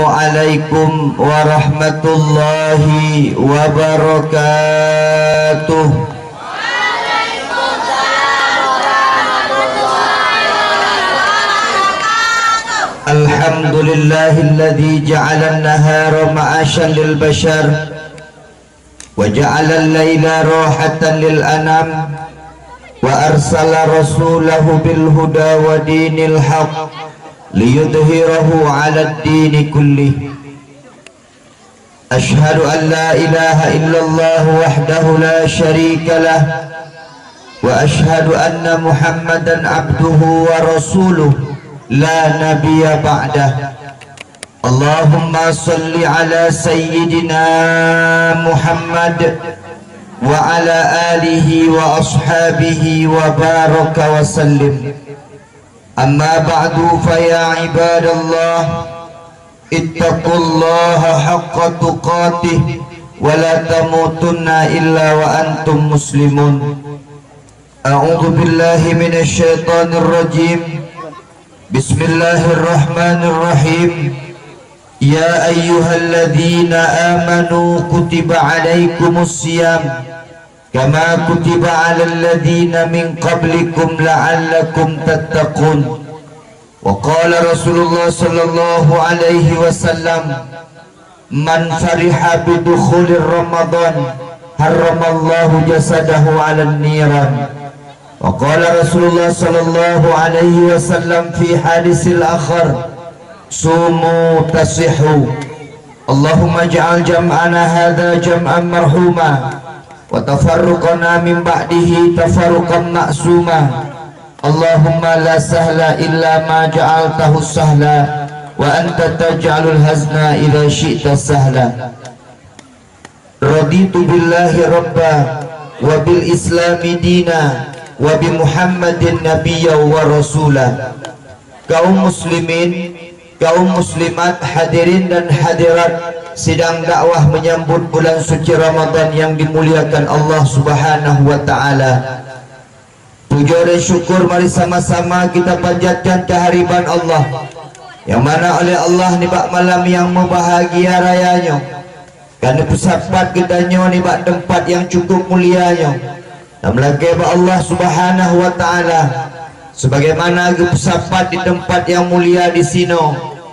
Assalamualaikum warahmatullahi wabarakatuh. Alhamdulillahilladzi ja'ala an-nahara ma'asyan lil bashar wa ja'ala al-laila rahatan lil anam wa arsala rasulahu bil huda wa dinil haqq liyudhhirahu 'ala ad-din kullih. Ashhadu an la ilaha illallah wahdahu la syarika lah wa ashhadu anna Muhammadan abduhu wa rasuluh la nabiyya ba'dah. Allahumma salli ala sayyidina Muhammad wa ala alihi wa ashabihi wa baraka wa sallim. Amma ba'du, fa ya ibadallah ittaqullaha haqqa tuqatih wa la tamutunna illa wa antum muslimun. A'udzu billahi minasy syaithanir rajim. Bismillahirrahmanirrahim. Ya ayyuhalladzina amanu kutiba alaikumus siyam kama kutiba 'alal ladzina min qablikum la'allakum tattaqun. Wa qala Rasulullah sallallahu alaihi wasallam, man fariha bidukhulir Ramadan harramallahu jasadahu 'alan niran. Wa qala Rasulullah sallallahu alaihi wasallam fi hadisil akhar, sumu tasihhu. Allahumma ij'al jam'ana hadha jam'an marhuma wa tafarruqana min ba'dihi tafarruqan ma'suma. Allahumma la sahla illa ma ja'altahu sahla wa anta taj'alul hazna idza syi'ta sahla. Raditu billahi rabba wa bil islami dina wa bi Muhammadin nabiyya wa rasula. Kaum muslimin, kaum muslimat, hadirin dan hadirat sidang dakwah menyambut bulan suci Ramadan yang dimuliakan Allah Subhanahu wa taala. Puja dan syukur mari sama-sama kita panjatkan kehadiran Allah, yang mana oleh Allah ni bak malam yang membahagia rayanya, kerana bersapat kitanya ni bak tempat yang cukup mulianya. Dan melagi ba Allah Subhanahu wa taala sebagaimana bersapat di tempat yang mulia di sini,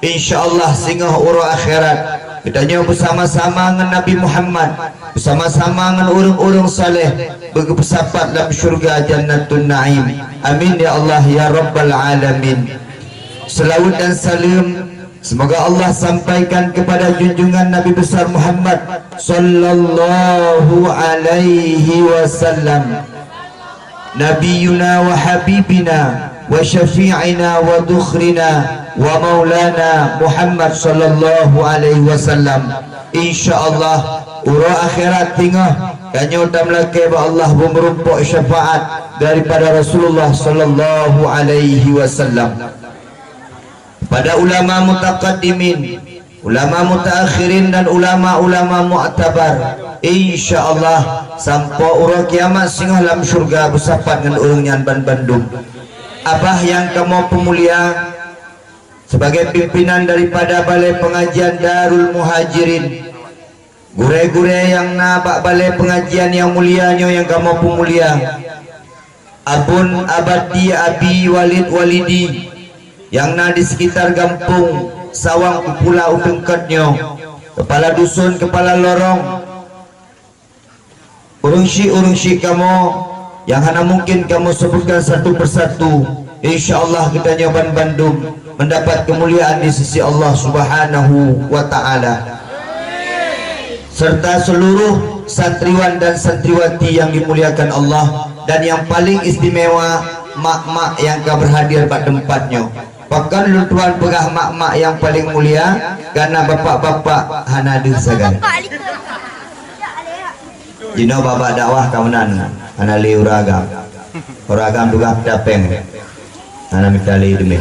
insyaallah singgah urang akhirat kitanya bersama-sama dengan Nabi Muhammad, bersama-sama dengan orang-orang saleh bersapat dalam syurga Jannatun Naim. Amin ya Allah ya Rabbal Alamin. Selawat dan salam semoga Allah sampaikan kepada junjungan Nabi besar Muhammad sallallahu alaihi wasallam, nabiyuna wa habibina wa syafi'ina wa dukhrina wa maulana Muhammad sallallahu alaihi wasallam. Insyaallah ura akhirat tingah kanyo tamlake ba Allah merumpuk syafaat daripada Rasulullah sallallahu alaihi wasallam. Pada ulama mutaqaddimin, ulama mutaakhirin dan ulama-ulama mu'tabar, insyaallah sampai ura kiamat singgah dalam syurga bersapat dengan urang nyan Bandung. Abah yang kamu pemulia sebagai pimpinan daripada balai pengajian Darul Muhajirin, gure-gure yang nabak balai pengajian yang mulianya yang kamu pemulia, abun abadi abi walid walidi yang na di sekitar kampung sawang pulau Tengkatnya, kepala dusun, kepala lorong, urungsi kamu yang hanya mungkin kamu sebutkan satu persatu, insyaallah kita nyoban Bandung mendapat kemuliaan di sisi Allah Subhanahu wa taala, serta seluruh santriwan dan santriwati yang dimuliakan Allah, dan yang paling istimewa mak-mak yang kau berhadir pada tempatnya. Bahkan lutuan pegah mak-mak yang paling mulia karena bapak-bapak hanadir sagan. Jino bapak dakwah kawanan hanali uragam tugah dapeng ana mitali demi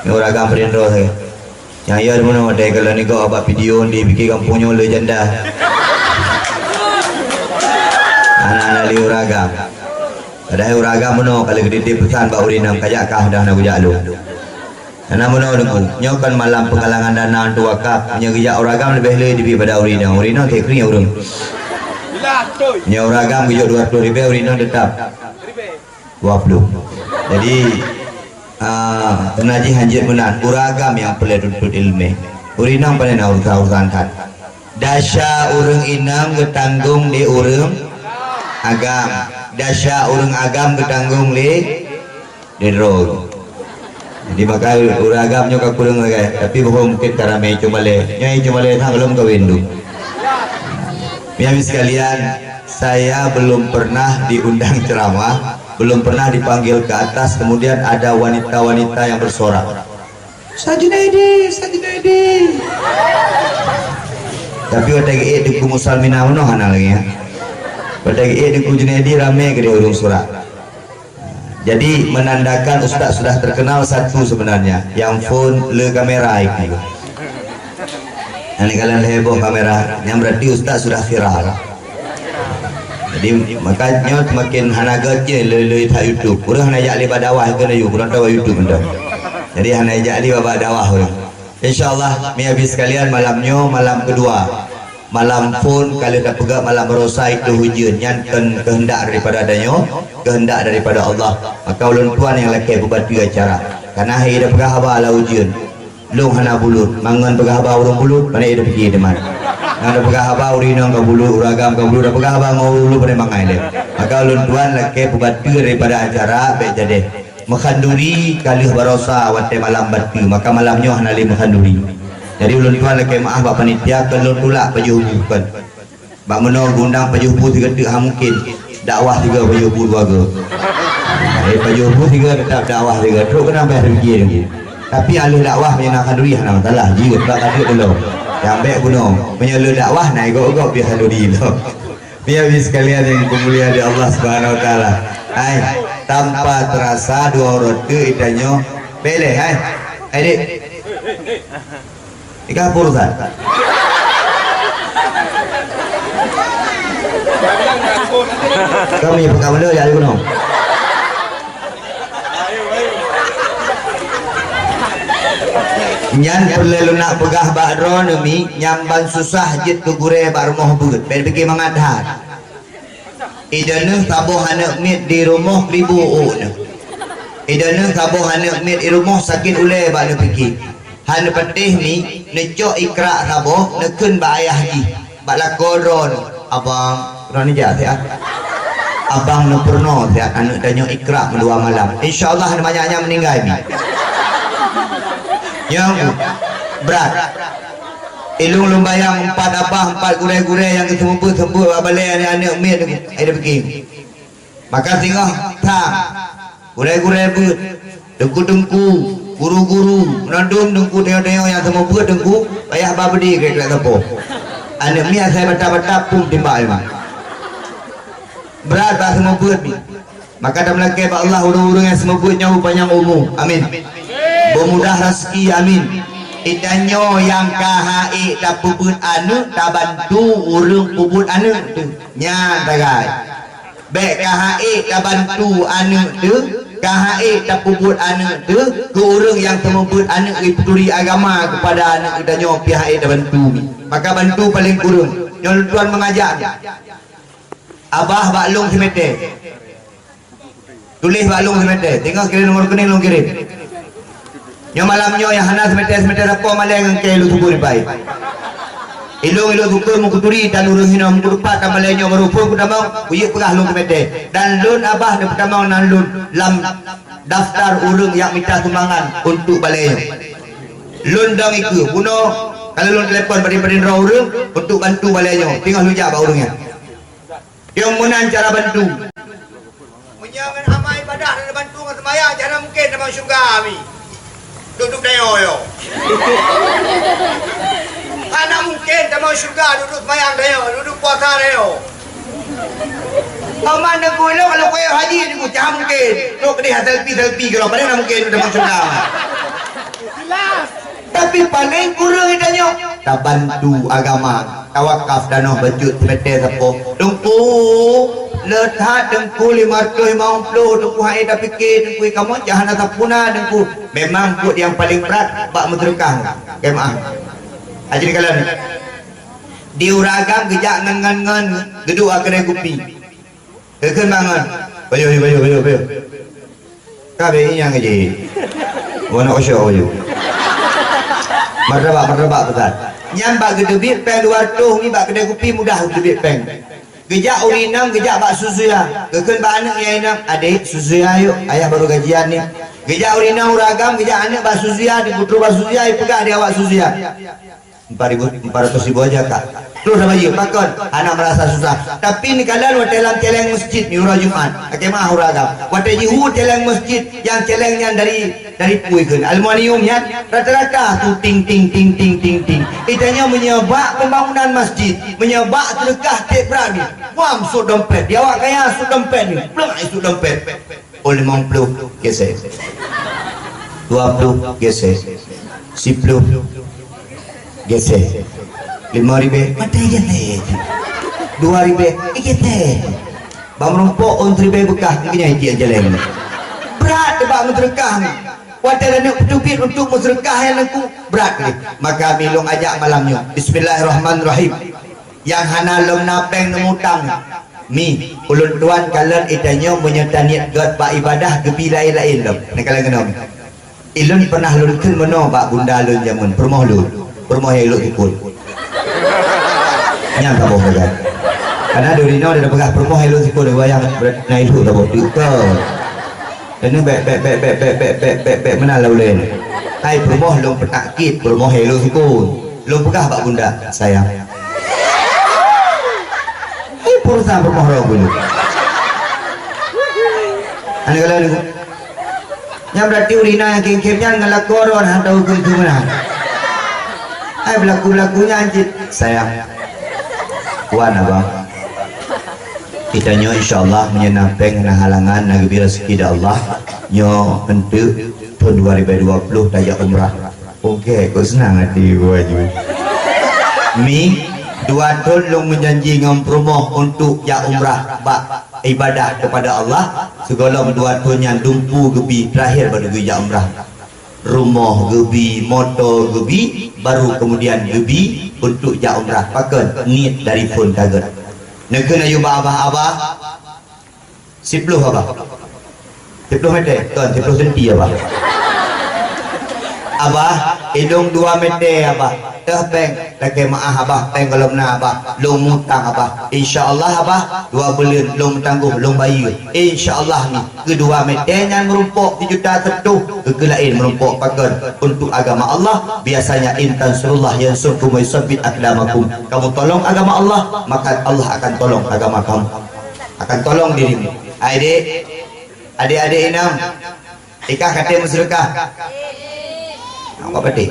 uragam perindro saya yang ia mana ada kalau ni kau abak video di bikin kampungnya legenda anak-anak li uragam ada uragam mana kalau gede pesan bak urinam kajak kah dah nak gujak lu Namun nyo kan malam penggalangan dana untuk wakaf nya gejak oragam lebih lebih daripada urina tekri urang nya oragam gejak 200.000 urina tetap 20. Jadi penaji hanjit menan uragam yang perlu tuntut ilmu urina paling urusan kan dasya urang inang ketanggung di urang agam dasya urang agam ketanggung di road. Jadi maka uragamnya ka kurang lagi tapi bohong mungkin karena may cumale tang belum kawin dulu. Habis sekalian, saya belum pernah diundang ceramah, belum pernah dipanggil ke atas, kemudian ada wanita-wanita yang bersorak. Sajinaidi. Tapi wadagi di musalmina mano hana lagi ya. Wadagi di Junaidi rame ke dia urung surat. Jadi menandakan Ustaz sudah terkenal satu sebenarnya, yang phone le kamera itu. Ini kalian heboh kamera, yang berarti Ustaz sudah viral. Jadi makanya makin hanagat je le tak YouTube. Kurang hana jali badawah ke na kurang tahu YouTube anda. Jadi hana jali baba dawah orang. Insyaallah mi habis sekalian malamnya malam kedua. Malam pun kalau dah pegang malam rosa itu hujan nyantan kehendak daripada adanya, kehendak daripada Allah. Maka ulun tuan yang laki berbatu acara karena hari dah pegang haba ala hujan long hana bulut mangan pegang haba urung bulut mana dia pergi teman ada pegang haba urina ke bulut uragam ke bulut dah pegang haba ngulu pada mangai dia. Maka ulun tuan laki berbatu daripada acara baik jadi mekhanduri kali barosa wate malam batu maka malamnya hana li mekhanduri. Jadi ulun tuan lagi maaf bak panitia kalau tulak pajuhu kan. Bak menol gundang pajuhu 3 detik mungkin dakwah 3 pajuhu 2 ke. Pajuhu 3 tetap dakwah 3. Terus kena bayar fikir lagi. Tapi alih dakwah menyenangkan diri hana masalah. Jiwa tak ada dulu. Yang baik guna menyala dakwah naik gok-gok biar diri tu. Biar sekalian yang kemuliaan di Allah Subhanahu wa taala. Hai, tanpa terasa dua roti itanyo boleh hai. Adik. Ika pursa. Kami pegang benda ya gunung. Nyan perlu nak pegah bakro demi nyamban susah jit ke gure bak rumah but. Ben fikir mangadhat. Idana tabuh anak mit di rumah ribu un. Idana tabuh anak mit di rumah sakit ulai bak fikir. Hana patih ni necok ikrak saboh nekun ba ayah ji bak lakoron abang rani jak siat abang no purno siat anak danyo ikrak dua malam insyaallah banyaknya meninggal ni yang berat ilung lumbayang 4 abah 4 gure-gure yang sembuh balai anak mit ada pergi maka tengah tang gure-gure but dengku-dengku guru-guru menandung dengku tengok-tengok yang semua buat dengku payah babedi ke kelak tepo anak mia saya betap-betap pun timbal memang berat bah semua buat ni maka dah melaki pak Allah urung-urung yang semua buat nyawa panjang umur amin bermudah rezeki amin idanyo yang kahai tak puput anu tak bantu urung puput anu tu nyan tagai baik kahai tak bantu anu tu kahai tak puput anak tu ke orang yang temuput anak peduli agama kepada anak danyo pihak dah bantu maka bantu paling kurang yang tuan mengajak abah baklong semete tulis baklong semete tengok kirim nomor kuning long kirim yang malamnya yang hana semete apa malah yang ke lu subur baik ilung tukur mukuturi dan urung hina mukurupat kamalenya merupakan kudamang uyuk pegah lung semete dan lun abah dan pertama nan lun lam daftar urung yang minta sumbangan untuk balai lun dang iku kuno kalau lun telefon pada urung untuk bantu balainya tinggal lujak ba urungnya yang menan cara bantu menyangan amal ibadah dan bantu dengan sembahyang cara mungkin dalam syurga kami duduk dayo yo mana mungkin tak mau syurga duduk mayang dia duduk puasa dia aman nak gula kalau kau haji ni kau tak mungkin tu kena selfie kalau mana mungkin tak mau syurga tapi paling kurang idanya tak bantu agama tawakaf danah bajut semete sapo tunggu letak dengku 550 dengku hai dah fikir dengku kamu jangan tak punah dengku memang buat yang paling berat bak mudrekah kemaah aja di kalian diuragam gejak ngan gedua kena kupi keken bangun bayu kabe yang aja wana osyo bayu martabak betul nyambak gedebit peng 200 ni bak kedai kopi mudah gedebit peng gejak urinam gejak bak susuya keken bak anak yang inam adik susuya yuk ayah baru gajian ni gejak urinam uragam gejak anak bak susuya di putru bak susuya pegak dia awak susuya 400.000 aja kak terus sama je pakon anak merasa susah tapi ni kalian dalam celeng masjid ni urah Jumat kemah uragam wadah jihu celeng masjid yang celengnya dari puikan aluminiumnya rata-rata tu ting itanya menyebak pembangunan masjid menyebak sedekah tak berani wam su dompet dia awak kaya su dompet ni belum su dompet 50 gesek 20 gesek 10 gesek 5.000 patai gesek 2.000 gesek bang rumpuk on 3.000 bekah kena dia jalan berat bak sedekah ni wadah nak duit untuk sedekah yang aku berat ni maka milung ajak malamnya bismillahirrahmanirrahim yang hana lom napeng nemutang mi ulun tuan kalian itanya menyerta niat buat bak ibadah gebi lain-lain lom nak kalian kena ilun pernah lulun meno bak bunda lun zaman permoh elok ikut nyang tak boleh kan karena dari no dia pegah permoh elok ikut dia bayang naik elok tak boleh ini bek mana laulin hai permoh long petakit permoh elok ikut long pegah bak bunda sayang hai pursa permoh lo dulu ane kalau ni yang berarti urina yang kem-kemnya ngelak koron atau ke mana hai berlaku-lakunya anjir sayang kuan abang kita nyo insyaallah menyenapeng na halangan na gebi rezeki da Allah nyo henteu tahun 2020 daya umrah okey kau senang hati gua je mi 2 tahun long menjanji ngam promoh untuk ya umrah bak ibadah kepada Allah segala 2 tahun yang dumpu gebi terakhir baru ya umrah rumah gebi motor gebi baru kemudian gebi untuk ya umrah pakon niat dari pun kaget nak kena jumpa abah 10 abah 10 meter tuan 10 senti abah hidung 2 meter abah peng lagi maaf abah peng kalau na abah long mutang abah insyaallah abah 2 bulan long tangguh long bayi insyaallah ni kedua meter yang merumpuk 3 juta tetuh kegelain merumpuk pakon untuk agama Allah biasanya intan surullah yang surkum wa yusabbit aqdamakum kamu tolong agama Allah maka Allah akan tolong agama kamu akan tolong dirimu adik-adik enam ikah kata musyrikah apa berarti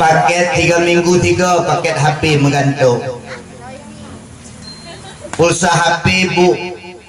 paket 3 minggu 3 paket HP menggantung pulsa HP bu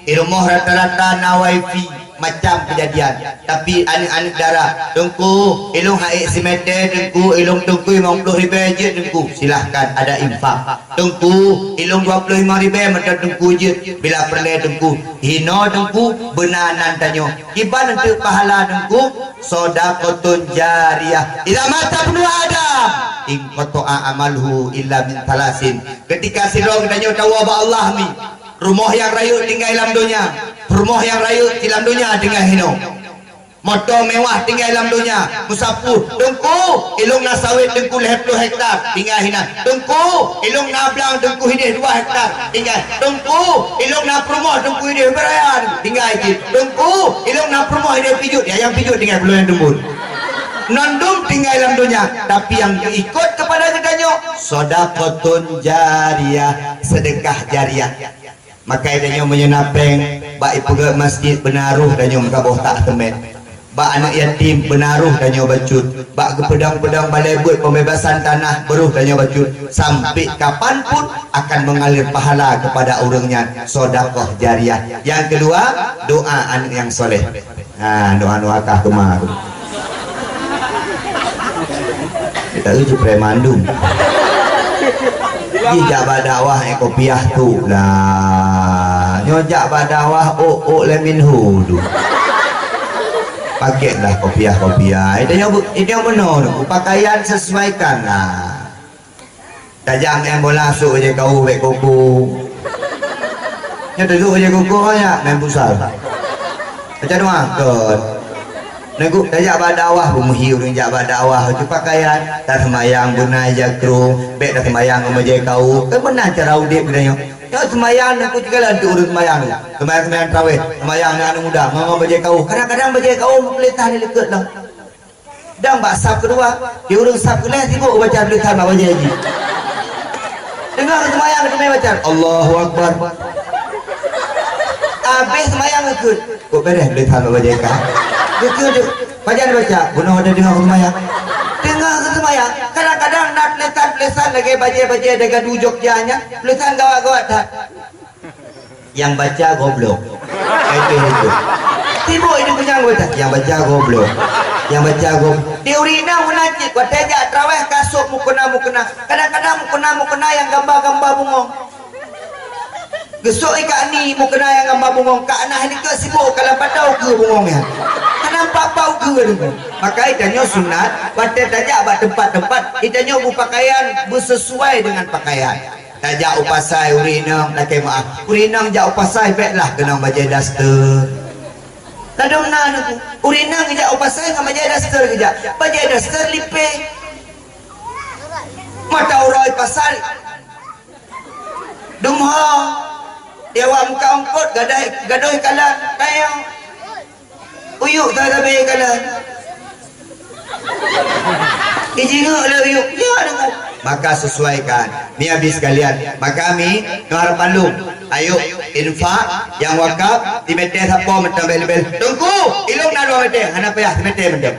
di rumah rata-rata na wifi macam kejadian tapi anak-anak darah dengku ilung haik simeter dengku ilung dengku 50.000 je dengku silahkan ada infak dengku ilung 25.000 macam dengku je bila perlu dengku hino dengku benanan tanyo kiban nanti pahala dengku sodaqotun jariyah ila mata penuh adam in qata'a amalhu illa min talasin ketika sirong tanyo tahu Allah mi rumah yang rayu tinggal dalam dunia rumah yang rayu dalam dunia tinggal hino motor mewah tinggal dalam dunia musafir dengku ilung na sawit dengku 10 hektar tinggal hina dengku ilung na belang dengku hidih 2 hektar tinggal dengku ilung na rumah dengku hidih berayan tinggal ikut dengku ilung na rumah hidih pijut ya yang pijut tinggal belum yang dembun nondum tinggal dalam dunia tapi yang ikut kepada kedanyo sodaqotun jariyah sedekah jariyah maka idanyo menyenapeng baik pegawai masjid benaruh danyo kaboh tak temen bak anak yatim benaruh danyo bacut bak ke pedang-pedang balai buat pembebasan tanah beruh danyo bacut sampai kapanpun akan mengalir pahala kepada orangnya sedekah jariyah yang kedua doa anak yang soleh doa nuakah kemar kita uji premandum di jabat dakwah kopiah tu lah nyojak badawah lemin hudu. Pakailah kopiah. Itu yang benar. Pakaian sesuaikan lah. Tajam yang bola masuk je kau bek kuku. Nya duduk je kuku banyak main pusal. Macam mana kan? Nego tajak badawah bumuhi urang jak badawah tu pakaian tak semayang guna jakro bek dah semayang meje kau. Kan benar cara udip guna. Ya semayang aku juga lah untuk urut semayang. Semayang tarawih, semayang anak muda, ngomong baca kau. Kadang-kadang baca kau pelitah ni lekut lah. Dan bak sab kedua, dia urut sab kedua sibuk baca pelitah nak baca lagi. Dengar semayang kami baca Allahu Akbar. Habis semayang lekut. Kok beres pelitah nak baca kah? Lekut baca baca. Benar ada dengar semayang. Dengar semayang. Kadang-kadang nak pelitah lagi baca dengan dujok jahnya. Pelitah gawat-gawat tak. Yang baca goblok. Itu. Sibuk itu punya baca. Yang baca goblok. Yang baca goblok. Di urina munajid. Watejak terawih kasut mukena. Kadang-kadang mukena yang gambar-gambar bungong. Gesuk ikat ni mukena yang gambar bungong. Kak anak ni ke sibuk kalau padau ke bungongnya. Nampak bau ke tu. Maka itanya sunat, batik tajak buat tempat-tempat, itanya berpakaian bersesuai dengan pakaian. Tajak upasai urinam, nak maaf. Urinam jak upasai baiklah kena baca daster. Tak ada mana tu. Urinam jak upasai dengan baca daster kejap. Baca daster lipih. Mata urai pasal. Dumha. Dia awak muka ongkot gadoi kalah kayang. Uyuk tak sampai kalah. Ijinguk lah uyuk. Ya dengar. Maka sesuaikan. Ni habis sekalian. Maka kami ngarap palung. Ayo infak yang wakaf di meter siapa mentang bel-bel. Tunggu. Ilung nak 2 meter. Hana payah di meter mentang.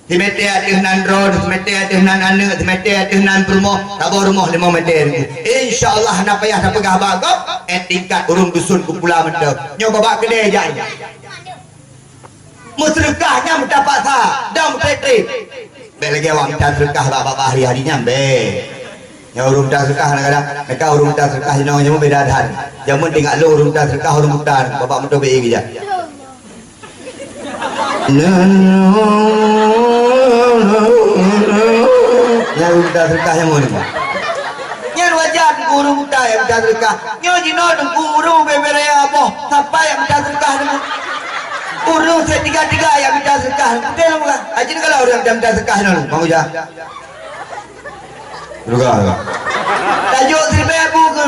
Di meter ada nan road, di meter ada nan anak, di meter ada nan rumah. Tabur rumah 5 meter. InsyaAllah hana payah nak pegah bagok. Tingkat urung dusun kumpulan mentang. Nyoba babak kedai je. Musrikahnya mendapat sah dan petri. Baik lagi awak minta sedekah bapak hari-harinya baik. Yang urung minta sedekah kadang-kadang mereka urung minta sedekah jenama beda adan. Jamun tinggal lu urung minta sedekah urung mutan bapak mutu baik je. Yang urung minta sedekah yang mana? Yang wajar urung mutan yang minta sedekah. Yang jino urung beberaya apa? Siapa yang minta sedekah dengan urung setiga-tiga yang minta sedekah. Betul bukan? Ajin kalau orang minta sedekah dulu, kamu jah. Juga. Tajuk seribu abu ke?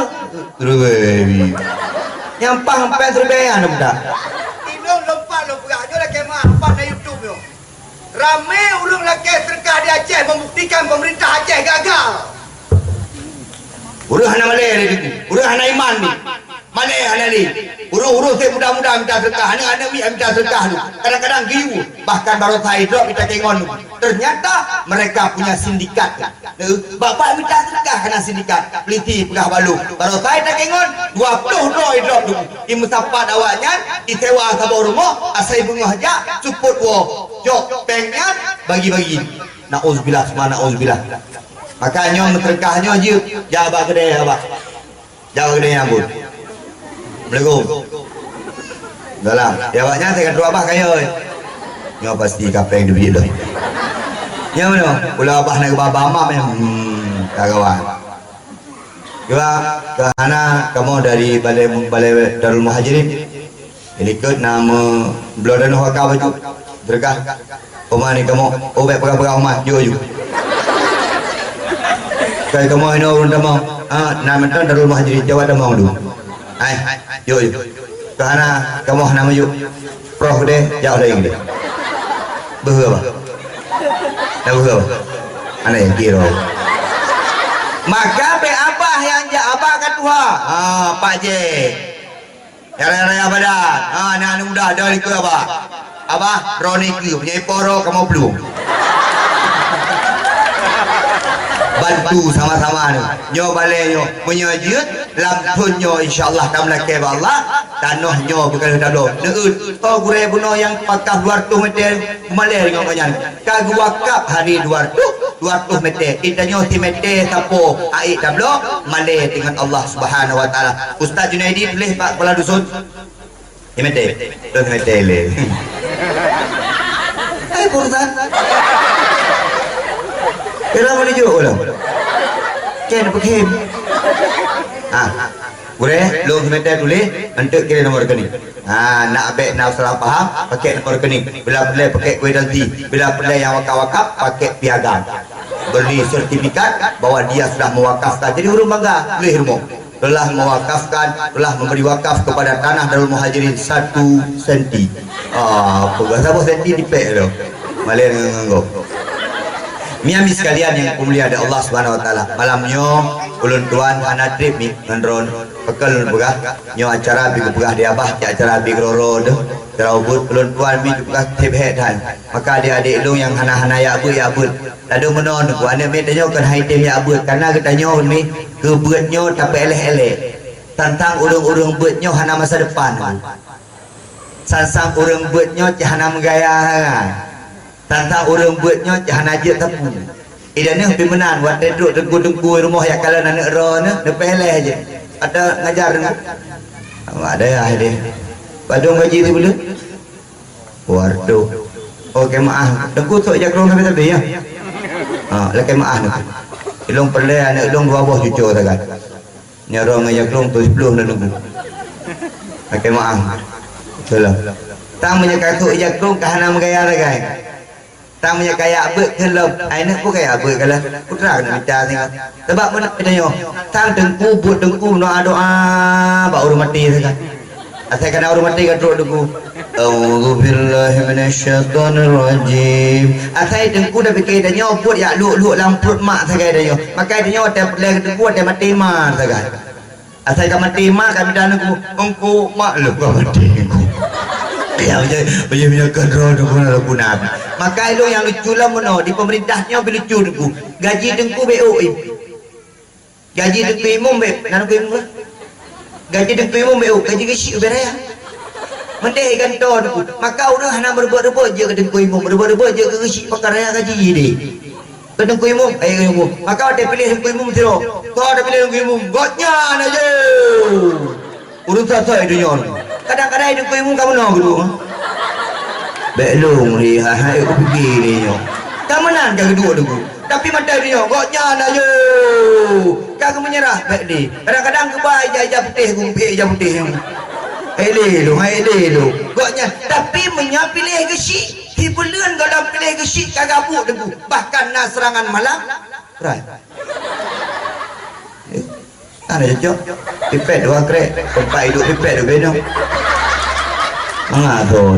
Seribu. Yang pang-pang seribu anda minta. Ini lompat lo pula. Dia lagi mah apa na YouTube yo. Ramai ulung lagi sedekah di Aceh membuktikan pemerintah Aceh gagal. Urung hana malay ni. Urung hana iman ni. Malay hana ni. Urung saya muda-muda minta sedekah. Anak-anak minta sedekah tu. Kadang-kadang giu. Bahkan baru saya drop kita kengon tu. Ternyata mereka punya sindikat. Bapak minta sedekah kena sindikat. Peliti pegah balu. Baru saya tak kengon 20 drop tu. Di musapat awaknya, di sewa sabau rumah, asai bunga hajak, support wo. Jok pengnya bagi-bagi. Nauzubillah semua nauzubillah. Makanya menterkahnya je jawab kedai abah. Jawab kedai yang pun. Assalamualaikum. Dalam jawabnya saya kata abah kaya. Nyo pasti kapeng duit dah. Ya mana? Pula abah nak baba amam kawan. Juga kerana kamu dari balai Darul Muhajirin. Ikut nama Blodan Haka baju. Berkah. Rumah ni kamu baik pegang-pegang rumah jujur. Kalau kamu ini orang demam, nama tu Darul Muhajirin Jawa demam dulu. Yuk. Kerana kamu nama yuk, prof deh, jauh dari ini. Berapa? Dah berapa? Mana yang kira? Maka be abah yang abah kan Tuhan. Pak J. Raya badan. Anak muda dari ke abah. Abah Roni ke punya poro kamu belum. bantu sama-sama ni. Nyo balai nyo menyajut lampun nyo insya-Allah kamla ke Allah tanah nyo bukan dah lo. Neut to gure buno yang pakah 200 meter malai dengan kanyan. Kag wakaf hari 200 meter. Kita nyo ti meter tapo ai tablo malai dengan Allah Subhanahu wa taala. Ustaz Junaidi boleh Pak Kepala Dusun? Ti meter. 2 meter le. Hai Ustaz. Kira mana juga lah. Ken pakai. Boleh, lu minta tulis untuk kira nomor rekening. Nak abek nak salah faham, pakai nomor rekening. Bila pelai pakai kuitansi, bila pelai yang wakaf pakai piagam. Beri sertifikat bahwa dia sudah mewakafkan. Jadi huruf bangga, boleh rumah. Telah mewakafkan, telah memberi wakaf kepada tanah Darul Muhajirin 1 senti. Berapa senti dipek tu? Malay dengan Miami sekalian yang mulia ada Allah Subhanahu wa taala. Malamnya ulun tuan ana trip ni ngendron pekel begah nyo acara bi begah dia abah acara bi groro de terawut ulun tuan bi begah trip head. Maka adik-adik lu yang hana-hana ya abut lalu menon ku ane me tanyo kan hai tem ya abut karena kita nyo ni ke beutnyo tapi eleh-eleh tentang urang-urang beutnyo hana masa depan. Sansang urang beutnyo hana menggaya. Tantang orang buatnya jangan aja tapu. Idane lebih menang buat duduk dengku rumah ya kalau anak ron ne peleh aja. Ada ngajar ni. Ada ya dia. Padung gaji tu belum? Waduh. Okey maaf. Dengku sok jak rong tapi ya. Laki maaf ni. Ilong peleh anak ilong dua buah cucu takat. Nyarong jak rong tu 10 dah nunggu. Laki maaf. Betul. Tang menyekat sok jak rong kahana megaya lagai. Tang punya kayak abut kelop aina pun kayak abut kalau putra kena minta tengok sebab mana pedanya tang dengku buat dengku doa bak urang mati saja asal kena urang mati kan dengku auzubillahi minasyaitonir rajim asal dengku dah fikir dah nyoput ya luk lamput mak saja dah maka dia ada pelai dengku ada mati mak saja asal kan mati mak kan dah dengku mak lu kau mati dengku ya punya kontrol dengku nak maka itu yang lucu lah mana di pemerintahnya lebih lucu dengku gaji dengku BOI gaji dengku imum gaji dengku imum BO gaji kecil beraya mendek kan tu dengku maka orang hanya berbuat-buat je ke dengku imum berbuat-buat je ke kecil pakai gaji dia ke dengku imum maka ada pilih dengku imum zero kau ada pilih dengku imum gotnya aja urusan saya dunia kadang-kadang dengku imum kamu nak dulu belum lihat hai aku pergi ni yo. Tak menang jaga dua dulu. Tapi mata dia goknya aja. Kau menyerah baik di. Kadang-kadang ke baik aja putih gumpik aja putih. Hai lu. Goknya tapi menyapilih gesi. Hibulan kalau pilih gesi kagak buk dulu. Bahkan nak serangan malam. Right. Ada cocok. Pipet dua krek. Tempat hidup pipet dua beno. Mengatur.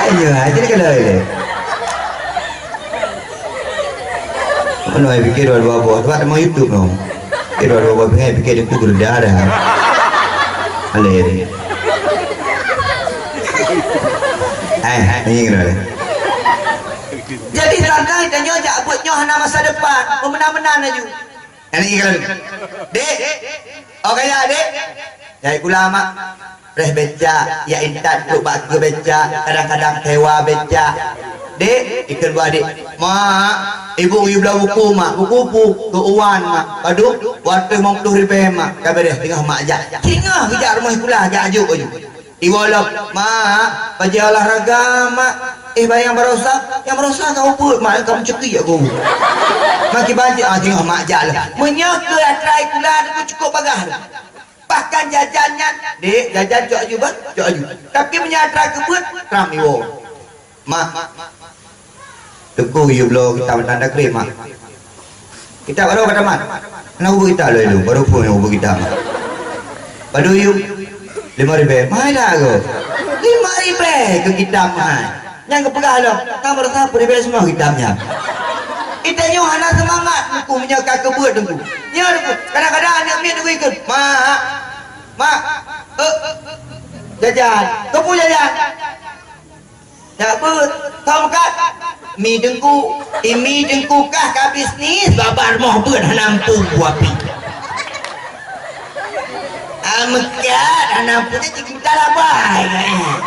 Ayo, jadi kalau ini. Mana yang fikir dua-dua, sebab mau YouTube no. Fikir dua-dua, fikir dia tu berdarah. Alih. Ini kena. Jadi tangga kita nyonya buatnya hana masa depan, memenang-menang aja. Ini kena. Dek, okey ya dek. Jadi ulama. Reh beca, ya intan tu bak ke beca, kadang-kadang hewa beca. Dek, ikan buah dek. Mak, ibu belah buku mak, buku keuan mak. Padu, waktu 50 ribu mak. Kabar deh, tengah mak ajak. Tengah kejak rumah sekolah, ajak ajuk aja. Iwalap, mak, baju olahraga mak. Bayang berosak, yang berosak kau pun, mak kamu cekik aku. Maki baju, tengah mak ajak lah. Menyaka atrai kulah, aku cukup bagah. Bahkan jajannya dek jajan cok aju bat cok aju tapi menyadar kebut ramai wo mak teku you blow kita tanda krim mak kita baru pada mak nak hubung kita lalu baru pun hubung kita baru you 5,000 mai dah go 5,000 ke kita mai yang kepegah lo kamu rasa apa semua hitamnya kita nyo hana semangat aku menyaka kebut dengku nya dengku kadang-kadang anak min dengku ikut mak jajan kamu jajan Tak ber. Tahu kat? Mi dengku, mi dengku kah ka bisnis babar moh ber hanampu buapi. Amekat hanampu ni kita lah baik.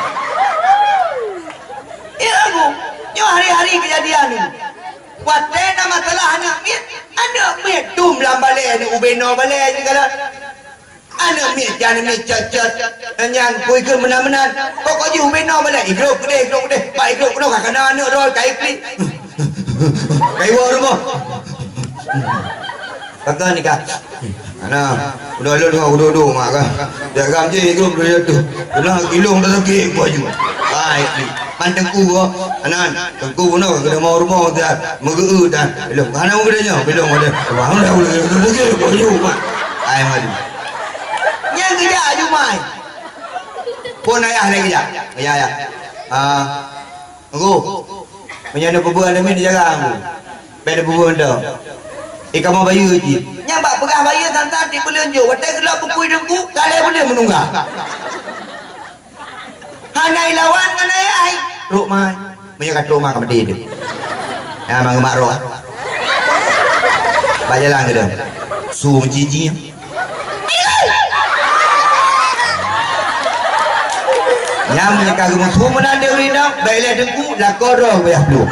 Aku, nyo hari-hari kejadian ni. Watai nama telah anak miet tum lambale ni ubeno bale ni kalau anak miet jangan miet cat yang kui ke menan-menan pokok je ubeno bale ikrok deh pak ikrok kena kakana anak rol kai kli kai war mo kakak ni kak ana udah mak kan jaga je ikrok dia tu kena kilong dah sakit baju ai Mantengku ko anan tengku no kena mau rumah dah megeu dah belum kana gedenya belum ada wang dah lagi boyu mak ai madu nya kerja aju mai pun ayah lagi ya ya aku punya ada bebuan demi dijaga aku pada bebuan dah ikan mau bayu je nya bak pegah bayu santan di belunjuk watai gelap pupui dengku kale boleh menunggah Hanai lawan hanai ai. Ruk mai. Menyakat rumah ka bedi dia. Ya mang mak roh. Bajalan ke dah. Su jiji. Nyam menyakat rumah su menanda urina, baiklah dengku la koro bayah lu.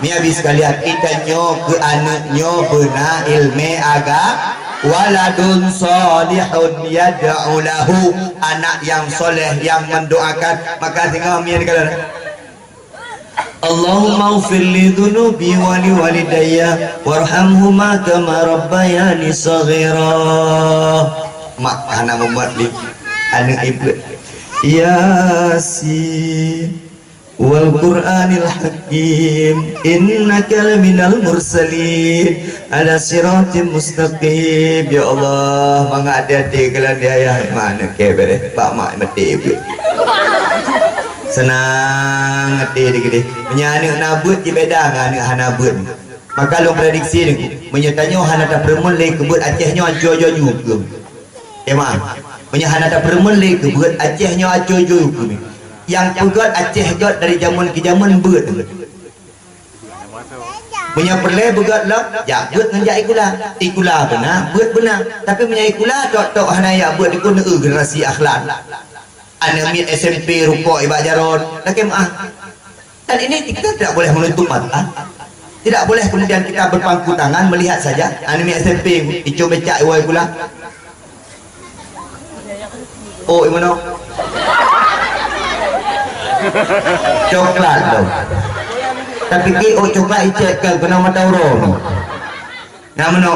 Mi habis sekalian kita nyo ke anak nyo beuna ilmu agama waladun salihun yad'u lahu anak yang soleh yang mendoakan maka tengok mian kalau Allahumma ighfir li dhunubi wa li walidayya warhamhuma kama rabbayani shaghira mak anak membuat li anak ibu Yasin wal Qur'anil Hakim innaka laminal mursalin ala siratim mustaqim ya Allah mangga hati-hati kalau dia ayah mana kebere pak mak mati ibu senang hati dia punya anak nabut je beda dengan anak hanabut maka lu prediksi ni menyatanya hanata perempuan lagi kebut acehnya ajo-ajo juga maaf punya hanata perempuan lagi kebut acehnya ajo-ajo juga yang pegat Aceh gat dari zaman ke zaman beut punya perle begat lah ya beut dengan jak ikula benar beut benar tapi punya ikula tok hanaya beut ikut generasi akhlak anak mit SMP rupa ibak jaron laki maaf dan ini kita tidak boleh menutup mata tidak boleh kemudian kita berpangku tangan melihat saja anak mit SMP icu becak iwa ikula oh imano coklat dong tapi ki coklat icek ke kena mata urung nama no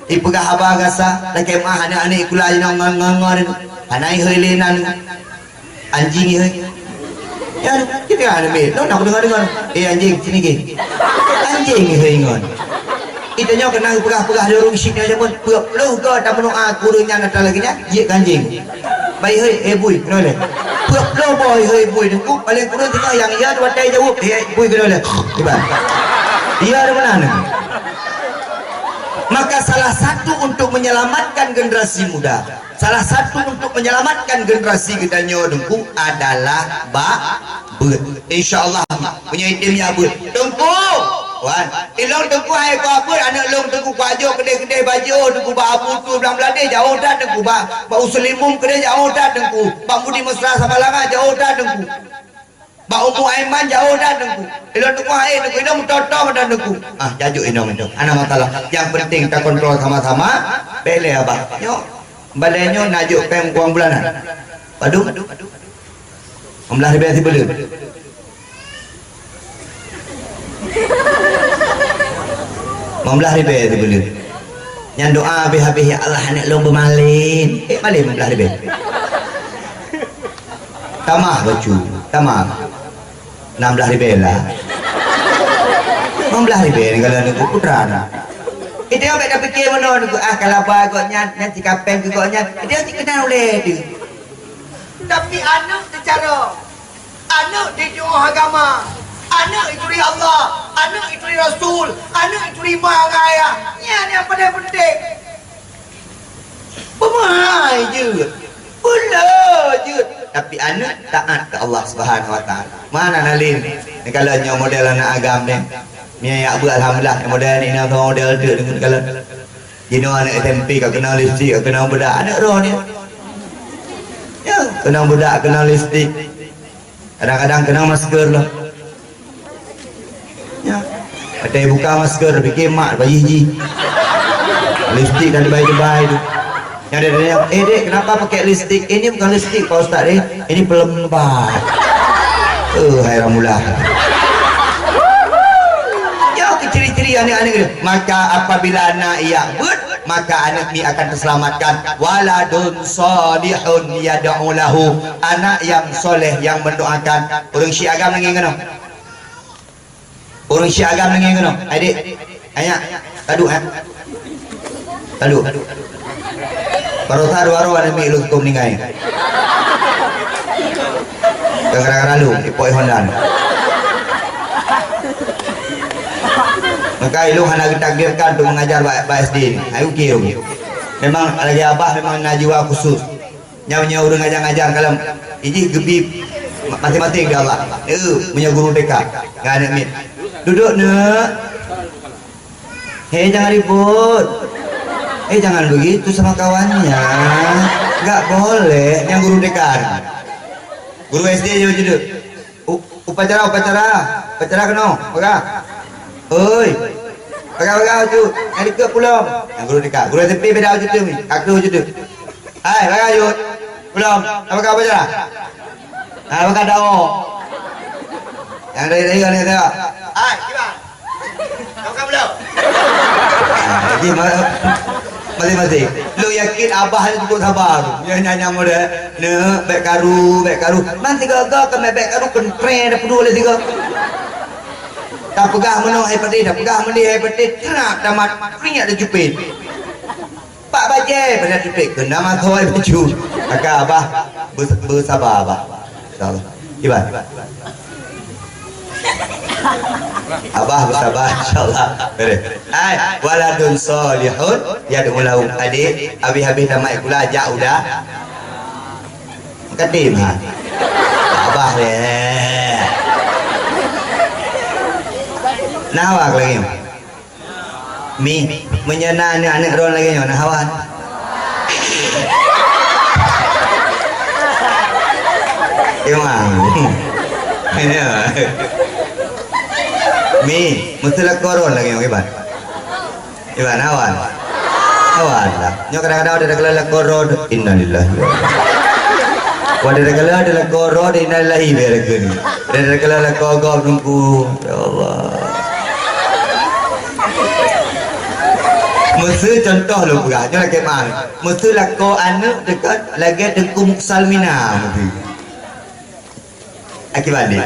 ipegah abah gasa laki mah anak-anak ikula ngon anai heulenan anjing he ya kita ada me lo nak dengar anjing sini ke anjing he ngon kita nyo kena pegah-pegah dorong sini aja pun puak lo ke tak meno aku nya nak lagi nya je anjing baik he bui kenole puak lo boy he bui dengku paling kurang tengah yang ia watai jawab he bui kenole tiba dia ada mana maka salah satu untuk menyelamatkan generasi muda salah satu untuk menyelamatkan generasi kita nyo dengku adalah beut insyaallah punya idenya beut dengku wan ilong dengku hai ko apa anak long dengku ko ajo kedai-kedai baju dengku ba apu tu belang-belang dia jauh dah dengku ba usulimum kedai jauh dah dengku ba budi mesra sabalanga jauh dah dengku ba umu aiman jauh dah dengku ilong dengku hai dengku ilong toto dah dengku jajuk ilong itu ana masalah yang penting kita kontrol sama-sama bele abah nyo balenyo najuk pem kuang bulanan padu membelah ribu belum membelah ribu belum yang doa habis-habis ya Allah anak long bermalin malin membelah ribu tamah baju tamah 16 ribu lah membelah ribu ni kalau ni putra nak dia ambil dah fikir mana ni kalau apa agaknya nanti kapan ke agaknya dia tak kenal oleh dia tapi anak secara anak di jauh agama anak itu dari Allah anak itu dari Rasul anak itu dari mak ayah ni yang paling penting pemahai je pula je tapi anak taat ke Allah Subhanahu wa taala. Mana nalin? Ni kalau nyo model anak agam ni. Ni ya bu alhamdulillah model ni nak model tu dengan kalau gino anak SMP kau kenal listrik, kau kenal budak anak roh ni. Ya, kenal budak, kenal listrik. Kadang-kadang kenal masker lah. Ya. Ada yang buka masker, fikir mak bayi ji. Listrik dan bayi-bayi tu. Yang ada yang, dek kenapa pakai listrik? Ini bukan listrik Pak Ustaz dek. Ini pelembab. Hai Ramulah. Ya, ciri-ciri anak-anak gitu. Maka apabila anak ia but, maka anak ni akan terselamatkan. Waladun salihun yad'u lahu. Anak yang soleh yang mendoakan. Orang Syiah agam lagi kena. Orang Syiah agam lagi kena. Adik, ayah, taduk taduk. Baru taruh ada milu kum ningai. Kadang-kadang lalu ipoi Honda. Maka ilu hana ditakdirkan untuk mengajar SD ini. Ayo kira. Memang lagi abah memang najwa khusus. Nyawa udah ngajar-ngajar kalau ini gebib mati-mati ke Allah. Punya guru TK. Enggak ada mit. Duduk nak. Hei jangan ribut. Jangan begitu sama kawannya. Enggak boleh yang guru dekan. Guru SD juga. Upacara kena. Pakai. Oi. Pakai tu. Yang ke pulang. Yang guru dekan. Guru SMP beda aja tu. Aku je tu. Hai, pakai je. Pulang. Apa kau upacara? Pakai dao. Yang dari kan dia. Hai, gimana? Kau pulang. Gimana? Masih lu yakin abah itu cukup sabar ya nyanyi muda ne baik karu nanti gagal ke baik karu pentre dah peduli tiga tak pegang mana hai peti dah pegang mandi hai peti nak tamat minyak dah jupit pak bajai pada jupit kena mathoi baju maka abah bersabar abah insyaallah gimana abah bersabar insyaallah. Hai waladun salihun yad'u lahu. Adik habis tamat kuliah ajak udah ketim ha abah le nawak lagi mi menyana anak ron lagi nak hawan emang ini mi mestilah koron lagi Iban awan lah nyo kadang-kadang ada kelala koron innalillahi ada koron innalillahi beregeni ada kelala kogok nunggu ya Allah mesti contoh lu pula nyo lagi mana mesti lah ko anak dekat lagi dengku muksalmina akibat dia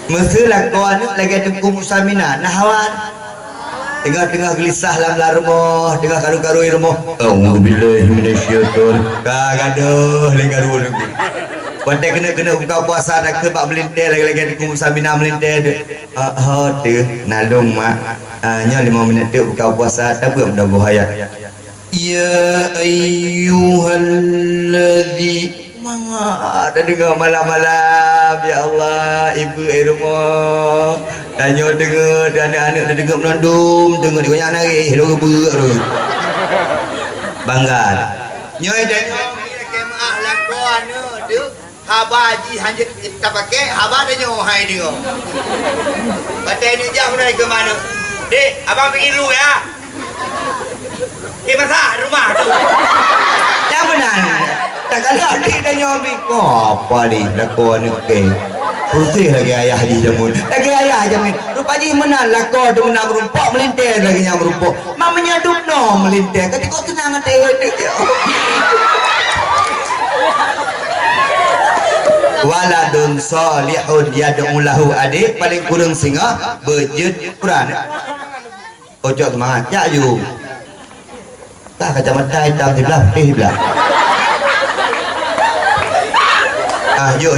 mestilah kau anak lagi tengku musamina nahawan tengah-tengah gelisah dalam rumah tengah karu-karu rumah auzubillahi minasyaiton gaduh gaduh Pantai kena buka puasa nak ke bak melintir lagi tengku musamina melintir tu nalung mak nya 5 minit tu buka puasa tapi dah bahaya ya ayyuhalladzi ada dengar malam-malam ya Allah ibu rumah tanya dengar dan anak-anak dah dengar menandum dengar dia banyak nari hello geber bangga nyoi tengok ni kemah lako anak tu habaji hanjit kita pakai haba dah nyo hai dia patai ni jauh dari ke mana dek abang pergi dulu ya ke masak rumah tu yang benar tak kalau adik dah nyobi apa ni lakon ni ke putih lagi ayah haji jamun lagi ayah jamin rupanya menang lakon tu menang merumpok melintir lagi yang merumpok mamanya dukno melintir ketika tenang hati waladun salihun yad'u lahu. Adik paling kurang singa berjud Quran ojo semangat ya you tak kacamata hitam di belah yo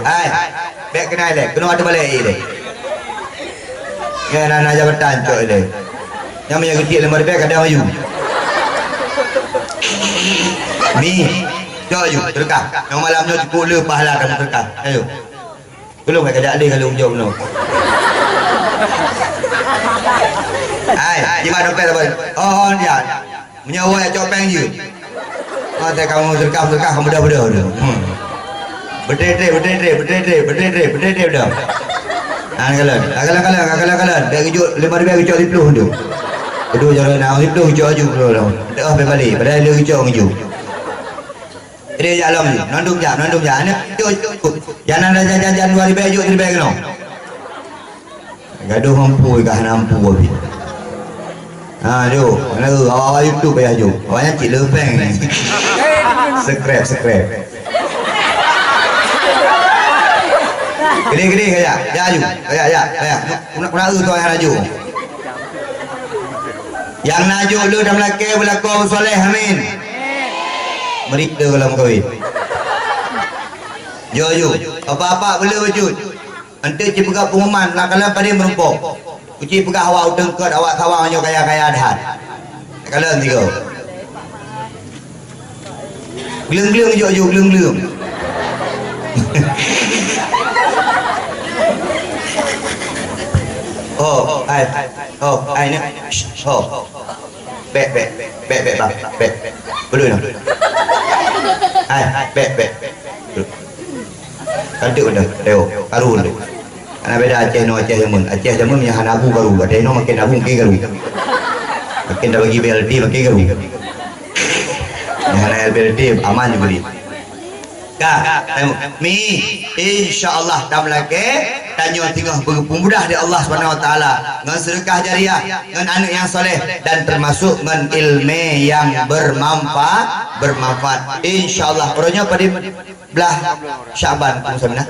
ai bek kenal le kena ada balik le ya nak jabatan cok le yang punya kecil lembar bek ada ayu mi Jom ayo, terkah. Yang malamnya cukup le pahala kamu terkah. Ayo. Belum kat kejap dia kalau jom no. Hai, gimana dompet apa? Oh, dia. Menyawa ya copeng je. Mata kamu terkah kamu dah. Berdere dah. Kalan. Dah kejut 5,000 kejut 10 tu. Kedua jalan nak 10 kejut aju dah. Dah balik. Padahal dia kejut kejut. Dia jalan ni. Nandung jam. Ni jangan ada jajan 2,000 kejut 3,000 kena. Gaduh mampu ke nampu habis. Mana awak YouTube payah jom. Awaknya cik lepeng ni. Scrap. Gede kaya. Ya aju. Kaya. Kuna tu yang aju. Yang naju lu dah melaki berlaku soleh amin. Merita kalau kawin. Jo. Apa-apa boleh wujud. Nanti cik pegang pengumuman nak kalian pada merumpuk. Uci pegang awak utengkot awak kawang hanya kaya-kaya adahan. Kalian tiga. Geleng-geleng jo geleng-geleng. Ai ni. Bek. Belum nak. Bek. Kantik dah. Teo, karun. Ana beda Aceh Jamun. Aceh Jamun yang hanabu garu. Ada no makin nabu ke garu. Makin dah bagi BLT makin garu. Yang hana BLT aman je beli. Mi insyaallah tam lagi tanya tengah berpemudah di Allah Subhanahu wa taala dengan sedekah jariah dengan anak yang soleh dan termasuk dengan ilmu yang bermanfaat insyaallah orangnya pada belah Syaban sana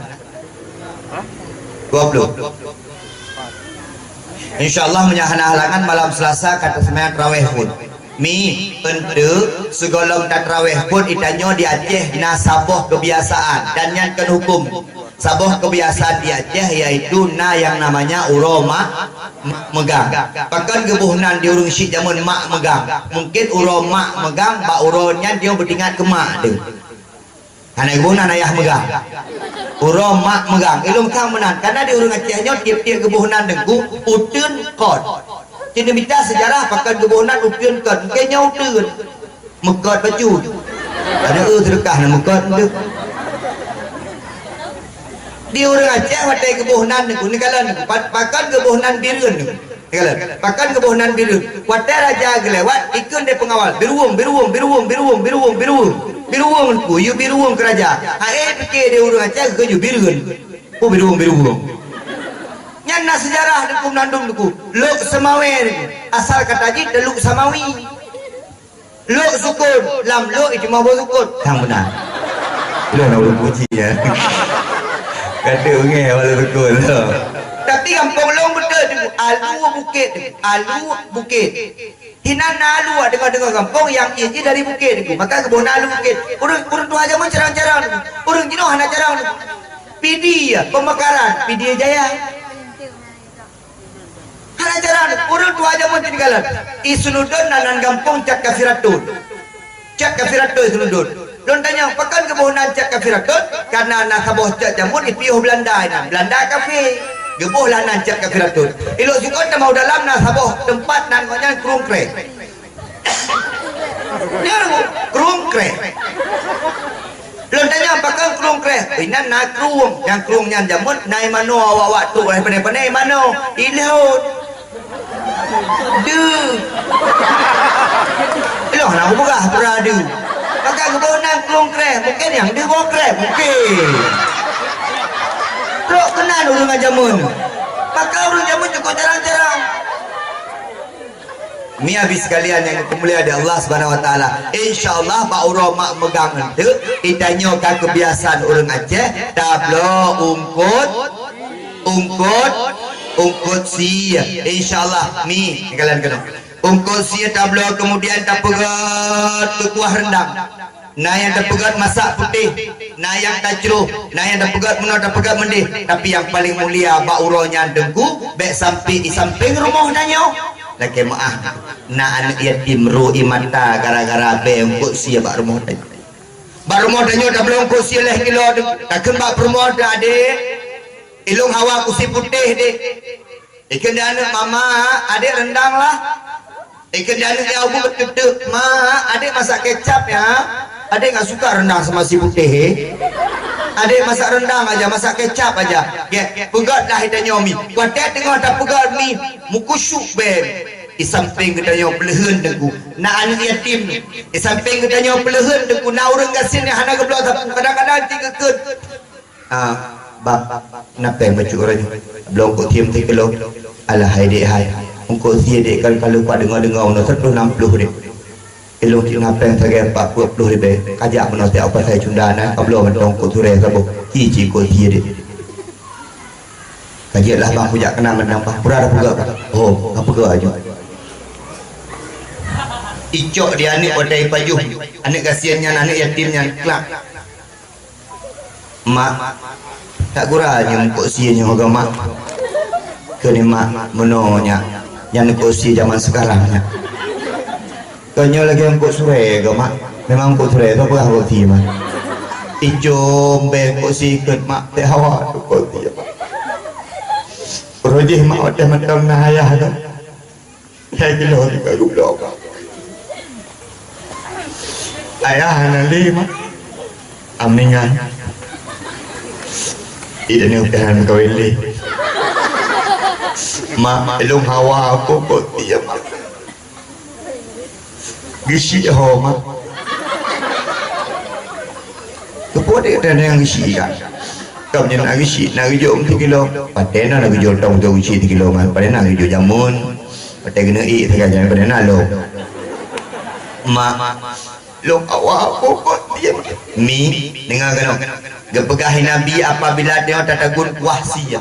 20 insyaallah menyahana halangan malam Selasa kata sembahyang tarawih pun mi pentu segolong tarawih pun itanyo di Aceh dina saboh kebiasaan dan yang kan hukum saboh kebiasaan di Aceh yaitu yang namanya uroma megang bahkan gebuhnan di urung syik jamun mak megang mungkin uroma megang bak uronnya dia berdingat ke mak tu karena gebuhnan ayah megang uroma megang ilum kang menan karena di urung Acehnya tiap-tiap gebuhnan dengku utun kod jadi minta sejarah pakai gebunan upian kan kayaknya utun mekot baju ada sedekah nak mekot tu di orang Aceh pakai gebunan ni kalan pakai gebunan birun ni kalan pakai gebunan birun wadah raja gelewat ikun dia pengawal biruung ku you biruung kerajaan fikir dia orang Aceh ke you birun biruung nyana sejarah dekum nandung deku luk semawe asal kata haji luk samawi luk sukun lam luk itu mau sukun yang benar lu nak puji ya kata unge wala sukun tapi kampung long betul alu bukit hinana alu dengar kampung yang ini dari bukit deku maka kebun alu bukit urang tu aja mun carang-carang urang jino hana carang pidi ya pemekaran pidi jaya ajaran urut wajah mun tinggalan isunudun nanan gampung cak kafiratun isunudun don tanya pakan kebunan cak kafiratun karena nak kaboh cak jamun ipiuh Belanda kafe gebuh lanan cak kafiratun ilo sukon na mau dalam na saboh tempat nan ngonya krungkre dia krungkre don tanya pakan krungkre inan na krung yang krungnya jamun nai mano awak tu pandai mano ilhut Iloh nak buka beradu. Pakai kebunan kelong krem, mungkin yang dia bawa krem, mungkin. Lo kenal orang jamun. Pakai orang jamun cukup jarang-jarang. Mi habis sekalian yang kemuliaan di Allah Subhanahu wa taala. Insyaallah Pak Urama megang itu ditanyakan kebiasaan orang Aceh, tablo ungkut sia insyaallah mi kalian kena ungkut sia tablo kemudian tak pegat kuah rendang nah yang tak pegat masak putih nah yang tak ceruh nah yang tak pegat menau tak pegat mendih tapi yang paling mulia bauronya dengku bek sampai di samping rumah danyo laki maaf na anak yatim ru imata gara-gara be ungkut sia bak rumah danyo baru modanya dah belum kursi leh kilo dah kembak permoda adik ilung hawa kursi putih dek ikan dana mama adik rendang lah ikan dana dia abu betul ma adik masak kecap ya adik nggak suka rendang sama si putih adik masak rendang aja masak kecap aja ya pegat dah kita nyomi kuatet tengah tak pegat mi mukusyuk bem di samping kita nyo pelehen deku nak anak yatim di samping kita nyo pelehen deku nak orang gasin yang hana geblok tapi kadang-kadang tiga ket bang napa yang baju orang belum kau tiam 3 kilo alah hai dek hai engkau sia dek kalau kau dengar-dengar nak 160 dek elok napa yang saya 40 dek kajak menosek apa saya cundana kau belum mentong kau sore sabo hiji kau sia dek kajak lah bang pujak kena menang bang pura ada pugak oh apa ke aja icok dia ni wadai pajuh anak kasihannya anak yatimnya kelak mak tak kurangnya kok sianya agama kini mak menonya yang kok si zaman sekarangnya kanya lagi yang kok sure agama memang kok sure itu apa kok si mak icom be kok si ket mak teh hawa kok si rojih mak ada macam nahayah tu kayak kilo juga gublok ayah nanti mah amingan ini udahan kau ini mak elong hawa aku kok tiap gisi ho mak kepo dia ada yang gisi kan kau ni nak gisi nak hijau 3 kilo patena nak hijau tong tu gisi 3 kilo kan patena nak hijau jamun patena kena tak jangan patena lo mak long awak pokok dia mi dengar kan gepegahi nabi apabila dia tatagun kuah sia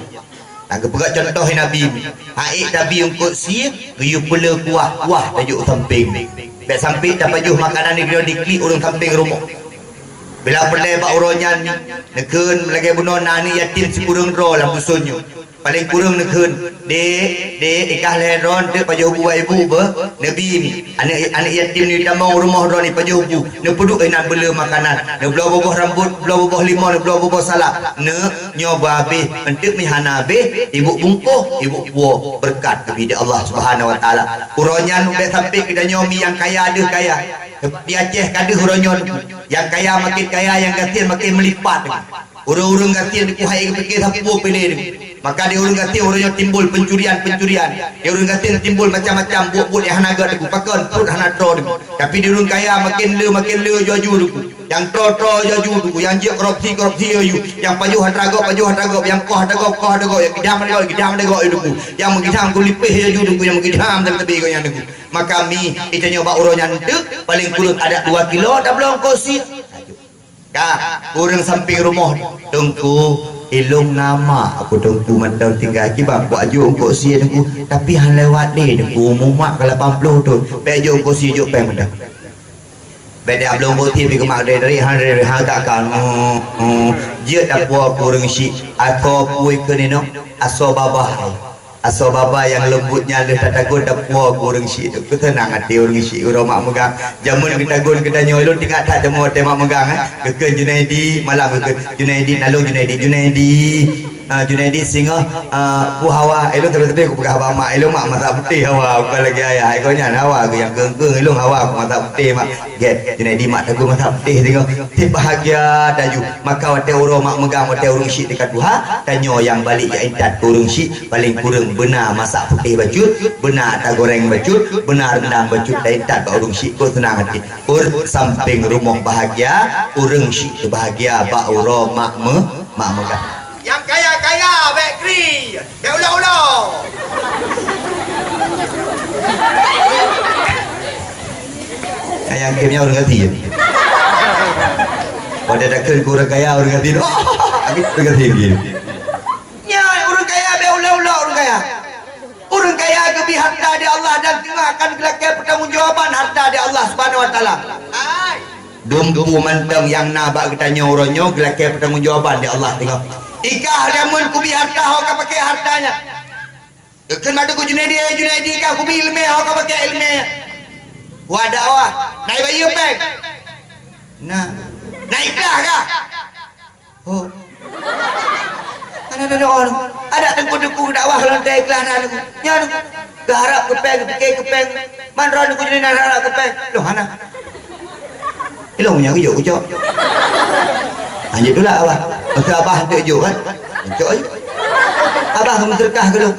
tak gepegah contoh nabi haik nabi ungkut sia riu pula kuah tajuk samping baik sampai dapat juh makanan ni dia diklik orang samping rumah bila pelai pak uronyan ni nekeun lagi bunuh nani yatim si kurang ro lam dusunyo paling kurang nekeun dek ikah leron tu pajuh buah ibu ber nabi ni anak yatim ni tamang rumah ro ni pajuh bu ne peduk nak bela makanan ne belah boboh rambut belah boboh limau ne belah boboh salak ne nyoba habis entuk mihana habis ibu bungkuh ibu buah berkat kepada Allah Subhanahu wa taala uronyan ubek sampai kita nyomi yang kaya ada kaya di Aceh kada uronyan yang kaya makin kaya yang gatin makin melipat urang-urang gatin di kuhai fikir sapu pilih maka dia orang gatin orangnya timbul pencurian dia orang gatin timbul macam-macam buat yang hanaga deku pakan put hana tro deku tapi dia orang kaya makin le jaju deku yang tro jaju deku yang je korupsi jaju yang pajuh hadragop yang koh hadragop yang gidam dego deku yang mengidam kulipih jaju deku yang mengidam dan tebi yang deku maka mi kita nyoba uronya ndek paling kurang ada 2 kilo dah belum kosi kak kurang samping rumah tengku ilung nama aku tengku mantau tinggal kibang buat juk kok si tengku tapi han lewat ni tengku mumak ke 80 tu pe juk kok si juk pe mendak beda belum boti pi kemak dari han tak kan je dak buat kurang si aku puai ke ni no aso baba yang lembutnya le tatagun dak puak kurang si tu tenang hati orang si orang mak megang jamun kita gun kita nyolon tingkat tak temu mak megang keken Junaidi malam keken Junaidi nalung Junaidi singa ku hawa elong tapi aku pegang mak elong mak mata putih hawa bukan lagi ayah kau nya hawa yang kengkeng elong hawa aku mata putih mak get Junaidi mak tagu mata putih tengok tip bahagia daju maka wate orang mak megang wate orang si dekat duha tanyo yang balik ya intat kurang si paling kurang benar masak putih bacut benar tak goreng bacut benar rendang bacut dan tak urung syik pun tenang hati samping rumah bahagia urung syik bahagia bak uro mak megah yang kaya bakery yang ulang-ulang yang gamenya orang ganti pada dakar kurang kaya orang ganti habis orang ganti game orang kaya kebi harta di Allah dan tinggalkan kelakar pertanggungjawaban harta di Allah Subhanahu wa taala. Dumpu mantang yang nabak kita nyoronyo kelakar pertanggungjawaban di Allah tengok. Ikah lamun kubi harta hok pakai hartanya. Kan ada ku Junaidi kah kubi ilmu hok pakai ilmu. Wadawa, naik bayu pek. Nah, Naik dah kah? Oh. Ada orang. Ada tengku-tengku dakwah lantai kelas nak. Nya garap kepeng, fikir kepeng. Man ron ku jadi nak kepeng. Loh ana. Ilong nya ujuk. Anjir pula abah. Masa abah ujuk kan. Ujuk aja. Abah kamu terkah ke lu?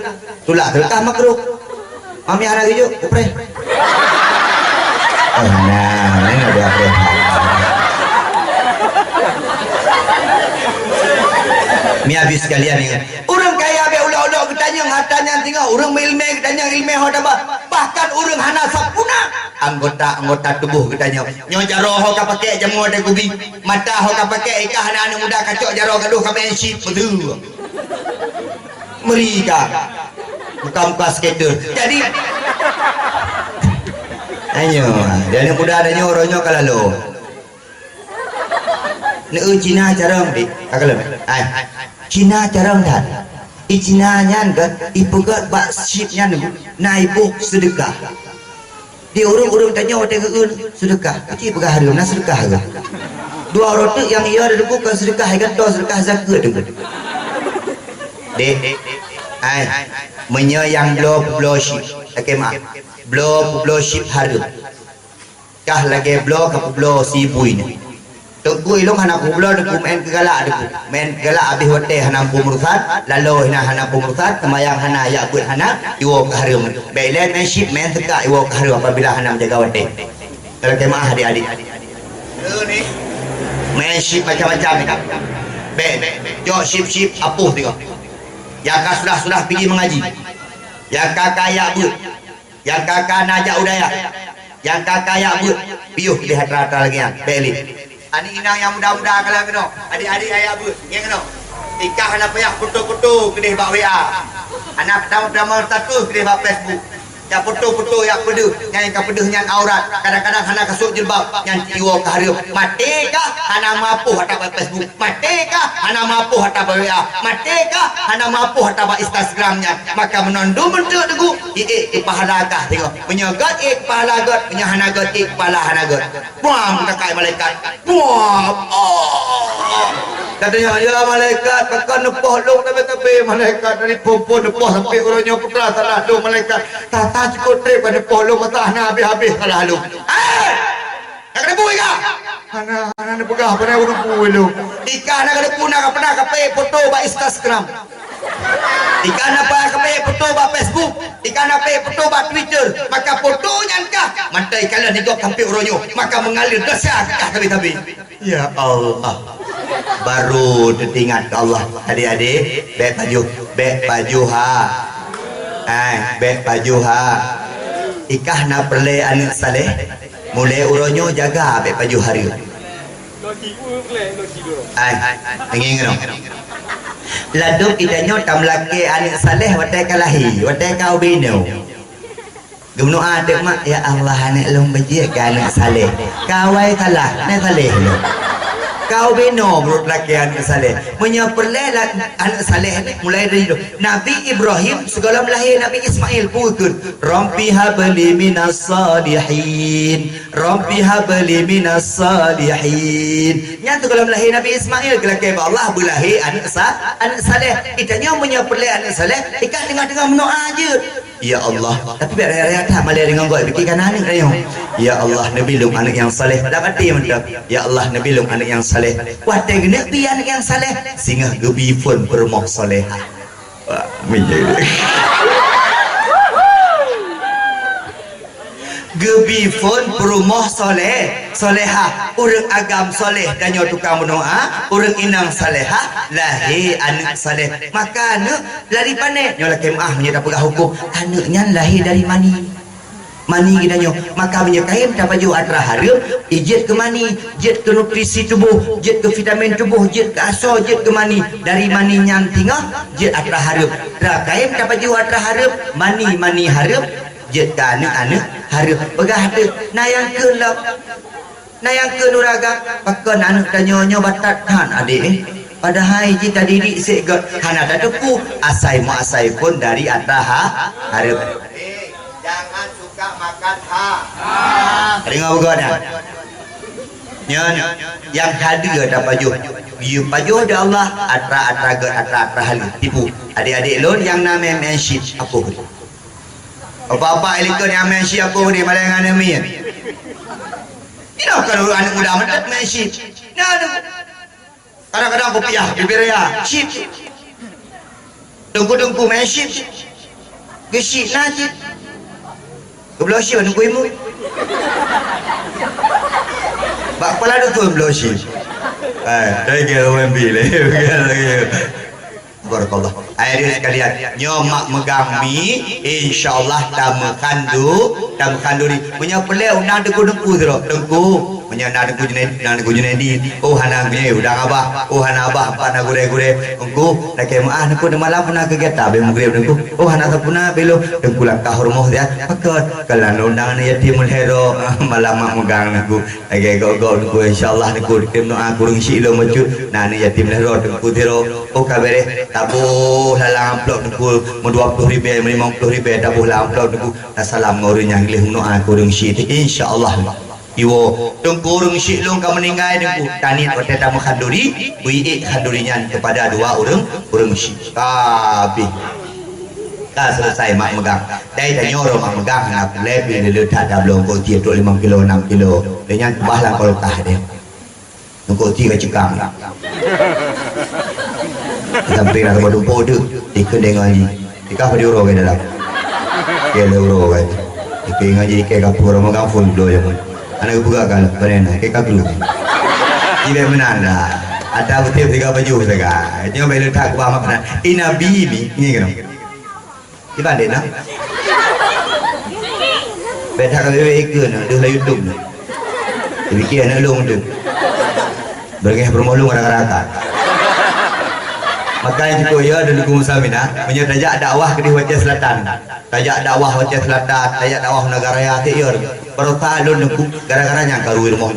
Tulak terkah makruh. Mami anak ujuk, kepre. Oh nah, ini ada apa? Mi habis sekalian ni. Orang kaya be ulah-ulah ketanya hatanya tinggal orang ilmu ketanya ilmu hot apa. Bahkan orang hana sapuna anggota tubuh ketanya. Nyo jaro ho ka pakai jamu ada gubi. Mata ho ka pakai ikah hana muda kacok jaro gaduh ka menship betul. Mereka muka skater. Jadi ayo, dia muda ada nyoronyo kalalo. Neu Cina jarang di akalam. Ai. Cina jarang dah. Cina nyan kan ipugat bak ship nyan na ibu sedekah. Di urung-urung tanya hotel keun sedekah. Kecil pegah hari na sedekah ke. Dua orang tu yang ia ada bukan sedekah kan tu sedekah zakat tu. Dek. Ai. Menyayang blow ship. Okey mak. Blow ship haru. Kah lagi blow ke blow si bui ni. Tengku ilong hana kublo de main kegalak de main kegalak habis hotel hana pemurusat lalu hana pemurusat kemayang hana ya buat hana iwo harum bela main ship main teka iwo harum apabila hana menjaga hotel kalau kemah adik-adik ni main ship macam-macam be jo ship apuh tengok yang sudah pergi mengaji yang kakak ya buat yang kakak najak udaya yang kakak ya buat piuh lihat rata lagi yang beli ani inang yang muda-muda kalau kena adik-adik ayah bu yang kena nikah anak payah foto-foto kedih bak WA anak drama status kedih bak Facebook yang foto-foto yang peduh yang peduh yang aurat kadang-kadang anak kasut jilbab yang jiwa keharum mati kah anak mampu hatta bak Facebook mati kah anak mampu hatta bak WA mati kah anak mampu hatta bak Instagramnya maka menondu bentuk degu pahala kah tengok menyogot kepala got menyahanagot kepala hanagot buang kakak malaikat buang katanya ya malaikat bahkan nepoh long tapi malaikat dari pompon nepoh sampai orangnya putra salah long malaikat tata cukup trip pada nepoh long matah habis salah long nak kena bui kah ana pegah pada urut bui long ikan nak kena punah pernah kape foto ba Instagram ikan apa kape foto ba Facebook ikan apa foto ba Twitter maka fotonya kah mantai kalian ikut sampai orangnya maka mengalir dosa kah tapi ya Allah baru teringat Allah adik-adik beg baju ha beg baju ha ikah na perle anak saleh mulai uronyo jaga beg baju hari ingin laduk idanyo tam laki anak saleh watai kalahi watai kau bino gumno adek mak ya Allah anak long bejik anak saleh kawai kalah anak saleh kau bino menurut laki anak saleh menyaperleh anak saleh mulai dari itu Nabi Ibrahim segala melahir Nabi Ismail pukul Rabbi habli minas salihin Rabbi habli minas salihin yang segala melahir Nabi Ismail kelaki Allah berlahir anak saleh itanya menyaperleh anak saleh ikan tengah-tengah mendoa aja ya Allah tapi biar tak malah dengan gua fikirkan anak ayo ya Allah Nabi lung anak yang saleh dapat dia mentah ya Allah Nabi lung anak yang saleh watai gena bi anak yang saleh singa gebi pun bermoh salehah wah menjadi gebi pun bermoh salehah orang agam saleh dan nyo tukang berdoa orang inang salehah lahir anak saleh maka anak lari pandai nyo laki maah menyedap pegah hukum anaknya lahir dari mani kita nyo maka menyekaim tak baju atra harum ijit ke mani jet ke nutrisi tubuh jet ke vitamin tubuh jet ke asal jet ke mani dari mani yang tinggal jet atra harum rakaim tak baju atra harum mani harum jet ke anak harum pegah hati nayang ke nuraga pakai anak dan nyo batat han adik padahal kita didik segot hana tak tepu asai mu asai pun dari atra harum jangan suka makan dengar bukan yang hadir ada pajuh. You pajuh dia Allah atra hal tipu. Adik-adik lon yang nama mensyid apa tu? Apa-apa elikon yang mensyid apa ni malah dengan mi. Ini kalau anak muda mendat mensyid. Nah, kadang-kadang kopiah bibir ya, syid. Dengku mensyid. Gesyid najid. Kebelosi mana kuimu? Bak kepala tu tu belosi. Dah kira OMB le. Barakallah. Ayah sekalian, nyomak megang mi, insyaallah tamu kanduri. Punya pelau nak dengku tu, dengku. Punya nak dengku Junaidi. Oh hana punya udang abah. Oh hana abah pana gure. Dengku nak kemah dengku malam pun nak kegiatan be mugrib dengku. Oh hana sapuna belo dengku langkah hormoh dia. Pakot kalau undang ni yatimul hero malam mak megang dengku. Lagi go dengku insyaallah dengku kem doa kurung silo macut. Nah ni yatimul hero dengku tiro. Oh kabere tabuh dalam amplop dengku mu 20,000 mu 50,000 tabuh dalam amplop dengku. Salam ngorun yang leh doa kurung si insyaallah. Iwo tengkurung syik long kau meninggal dengku tani kota tamu khanduri buik khandurinya kepada dua orang syik kabeh dah selesai mak megang dai dah nyoro mak megang nak lebih le tak dah belum kau tiap 5 kilo 6 kilo dengan bahlang kalau tah dia kau tiap cekang sampai nak bodoh bodoh ikut dengan ni ikah pada euro ke dalam ke euro kan ikut ngaji ke kapur megang phone blow yang anak buka kalau pernah ke kablu ibe menanda ada betul tiga baju saja jangan beli tak kuah makan inabi ni kan kita ada nak beta kalau ikut nak dah YouTube ni fikir nak long tu bergeh bermolong rata-rata makanya juga ya dulu kumusabina punya tajak dakwah ke di Wajah Selatan tajak dakwah Wajah Selatan tajak dakwah negara ya tiur baru talun aku gara-gara yang karu rumah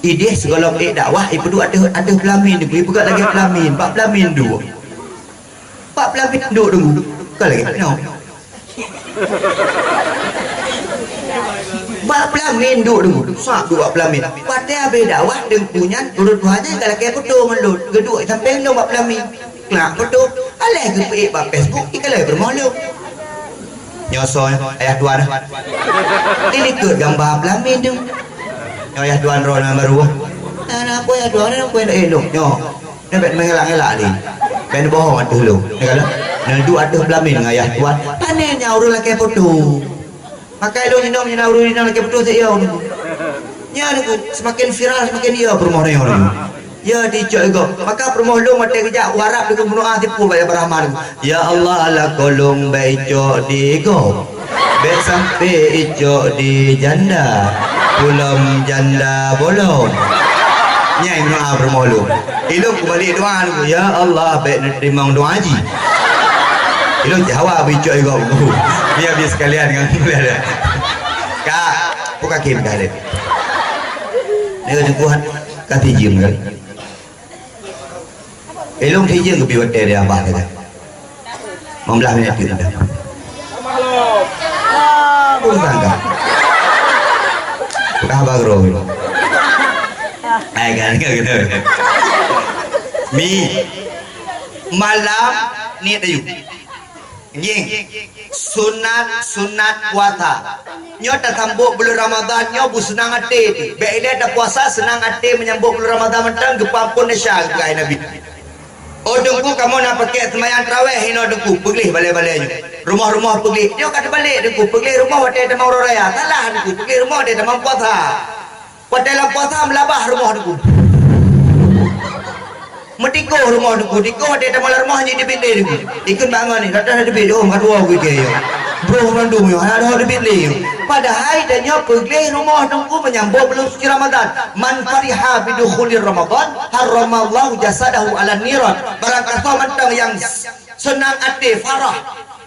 ide segala dakwah ibu tu ada pelamin ibu buka lagi pelamin 4 pelamin dua 4 pelamin duduk tunggu buka lagi no 4 pelamin duduk tunggu sak 2 pelamin pada habis dakwah dengkunya turut buahnya kalau kayak betul melut kedua sampai lo 4 pelamin nak betul alih ke pe ba Facebook ikalai bermolong nyosoy ayah tuan ini ikut gambar pelamin tu ayah tuan ron baru ana apa ayah tuan nak kuat elok nyo ni bet mengelak-elak ni ben bohong atuh lu ni kalau nak duk atuh pelamin dengan ayah tuan panennya urang laki foto pakai lu nyinom nyina urang nyina laki foto saya nya ni semakin viral semakin dia bermoh ni orang ya dicok ego maka permoh lu mate kejak warap dengan doa tipu bayar berahman ya Allah ala kolong bejo di go be sampai ijo di janda belum janda bolong nyai doa permoh lu ilmu kembali doa lu ya Allah be terima doa haji ilmu jawab bejo ego biar sekalian dengan kalian kak buka kim dah le dia Tuhan kati jim kali elong thi dương bị vấn đề để bảo thế mong làm như thế nào bukan kan bukan bagro kan gitu mi malam ni ada yuk nying sunat puasa nyo ta tambuk bulan Ramadan nyo bu senang ate be ile ada puasa senang ate menyambut bulan Ramadan mentang gepampun syah gai nabi oh dengku kamu nak pakai semayang tarawih hino dengku pergi balik-balik rumah-rumah pergi dia kata balik dengku pergi rumah waktu ada mau raya salah dengku pergi rumah dia ada mau puasa waktu dalam puasa melabah rumah dengku metiko rumah dengku tiko waktu ada malam rumah hanya di pindah dengku ikut bangun ni kata ada pindah oh kadua gue kaya bro mandum yo ada di pindah padahal dan nyo pergi rumah dengku menyambut belum suci Ramadan man fariha bidukhulir Ramadan haramallahu jasadahu ala niran barang kata mentang yang senang hati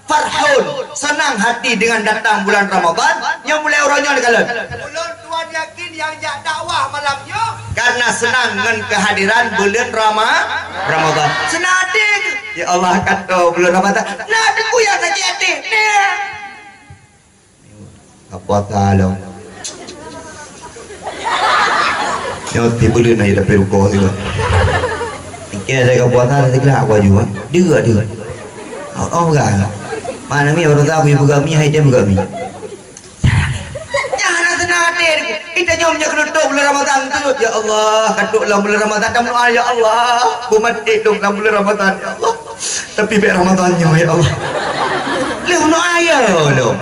farhun senang hati dengan datang bulan Ramadan yang mulai orangnya dikalan bulan tuan yakin yang jak dakwah malamnya karena senang dengan kehadiran bulan Ramadan senang hati ya Allah kata bulan Ramadan nah aku yang sakit hati apa kalau Nyoti boleh naik tapi ruko tu. Kira saya kau buat ada tegak aku juga. Dia. Oh enggak. Mana mi orang tahu ibu kami hai dia kami. Jangan senang hati. Kita nyomnya kenutuk bulan Ramadan tu. Ya Allah, kenutuklah bulan Ramadan dan doa ya Allah. Mati dong dalam bulan Ramadan ya Allah. Tapi biar Ramadannya ya Allah. Leh doa ya dong.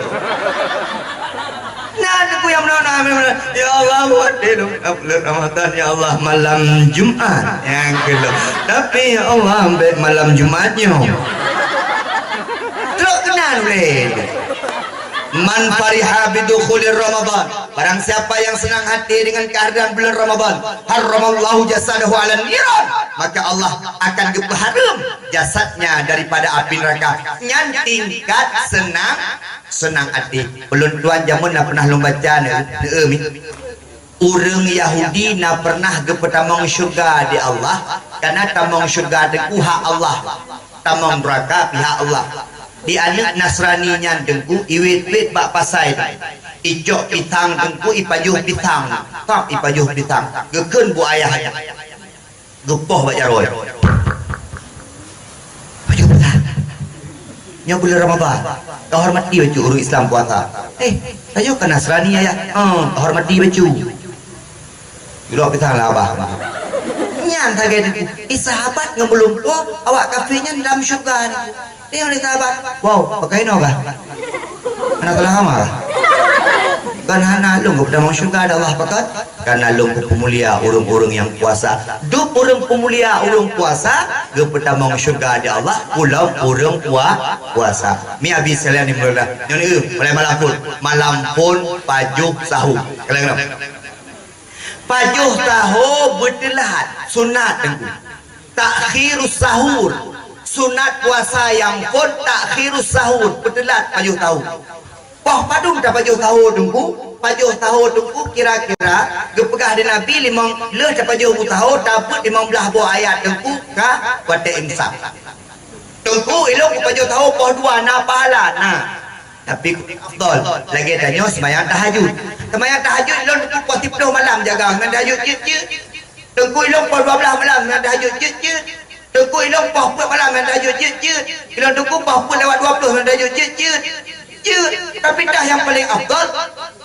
Aku yang menolak ya Allah buat hidup bulan Ramadan ya Allah malam Jumat yang kedua tapi ya Allah ambil malam Jumatnya terus kenal boleh man fariha bidukhulir Ramadan barang siapa yang senang hati dengan kehadiran bulan Ramadan haramallahu jasadahu ala niran maka Allah akan haram jasadnya daripada api neraka yang tingkat senang hati belum tuan jamun nak pernah baca orang Yahudi nak pernah ke pertamang syurga di Allah karena tamang syurga dengku hak Allah tamang neraka pihak Allah di anak Nasraninya dengku iwit-wit bak pasai ijok pitang dengku ipajuh pitang tak ipajuh pitang geken bu ayahnya gepoh bak jaroi pajuh pitang nya bulan Ramadan kau hormati baju orang Islam puasa ayo ke Nasrani ya kau hormati baju duduk pitang lah abah nyan target sahabat ngebelum po awak kafirnya dalam syurga ni dia oleh sahabat wow pakai no kah anak telah amal kan hana lung kepada mau syurga ada Allah pakat karena lung pemulia urung-urung yang puasa du urung pemulia urung puasa kepada mau syurga ada Allah pulau urung puasa mi habis sekalian ni mula ni mulai malam pun pajuh sahur kalian pajuh tahu bertelat sunat tengku takhirus sahur sunat puasa yang pun takhirus sahur bertelat pajuh tahu poh padung dah pajuh tahu tengku pajuh tahu tengku kira-kira gepegah di Nabi limang leh dah pajuh tahu dapat 15 buah ayat tengku kah wate imsak tengku elok pajuh tahu poh dua na pahala nah tapi afdal lagi tanya sembahyang tahajud elok tengku poh 10 malam jaga dengan tahajud je tengku elok poh 12 malam dengan tahajud je tengku elok poh 4 malam dengan tahajud je elok tengku poh lewat 20 dengan tahajud je tapi dah yang paling afdal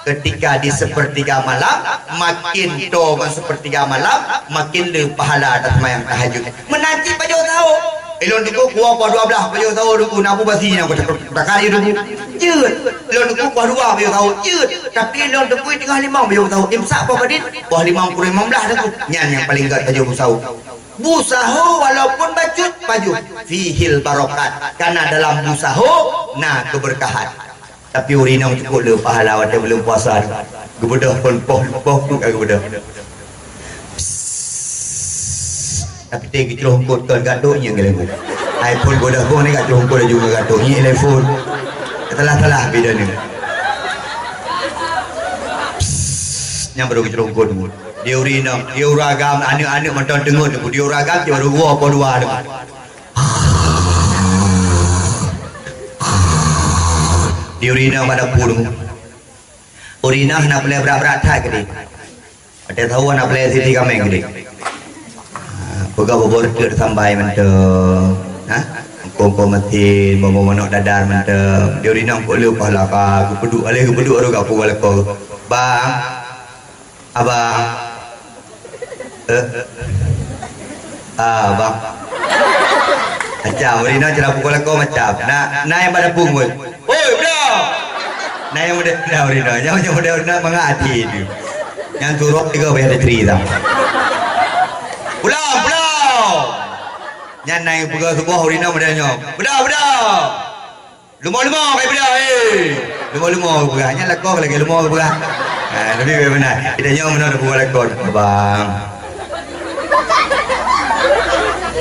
ketika di sepertiga malam makin dengan sepertiga malam makin lebih pahala atas sembahyang tahajud menanti pajuh tahu elok tengku kuah poh 12 pajuh tahu tengku nabu basi nak takari tengku je elok tengku poh 2 pajuh tahu je tapi elok tengku tengah 5 pajuh tahu imsak poh kadin poh 50 15 tengku nyan yang paling gat pajuh busau busahu walaupun bacut pajuh fihil barokat karena dalam busahu nah keberkahan tapi urina cukup le pahala wate belum puasa gebedah pun poh tu gebedah tapi tegi celongkot kan gaduhnya geleng iPhone godah pun ni kat celongkot juga gaduh ni telefon telah beda ni yang baru celongkot tu dia urina dia uragam anak-anak macam dengar tu dia uragam dia baru gua apa dua tu di urina pada puluh urina nak boleh berat-berat tak gede ada tahu nak boleh siti kami gede pegawai bobor ke sampai mentang kongkong mati bobo manok dadar mentang di urina kok lupa lah kak keduk alih keduk ada kat pukul kau bang abang bang macam urina cara pukul kau macam nak yang pada pungul oi bro nah yang muda urina yang muda mengati tu yang turut juga bayar cerita pulau yang naik pegang sebuah urina mudanya budak lumah kayak budak lumah pegangnya lakor lagi lumah pegang lebih benar kita nyawa benar buat lakor bang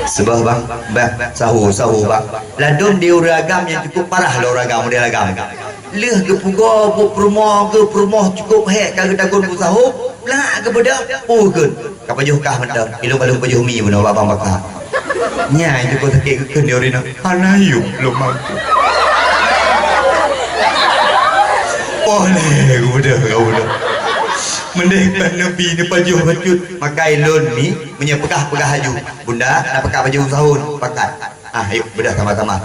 sebab bang sahur bang ladun di uragam yang cukup parah lah uragam model agam leh ke pugo perumah cukup hek kalau dagun bu sahur lah ke bedak ke kapajuh kah mentang ilung pajuh mi benar abang bakar nya itu kau sakit ke dia orina anayu belum mampu boleh kau bedak Mendekat Nabi ni baju baju makai lon ni punya pegah haju. Bunda nak pakai baju sahur pakai. Ayo bedah sama-sama.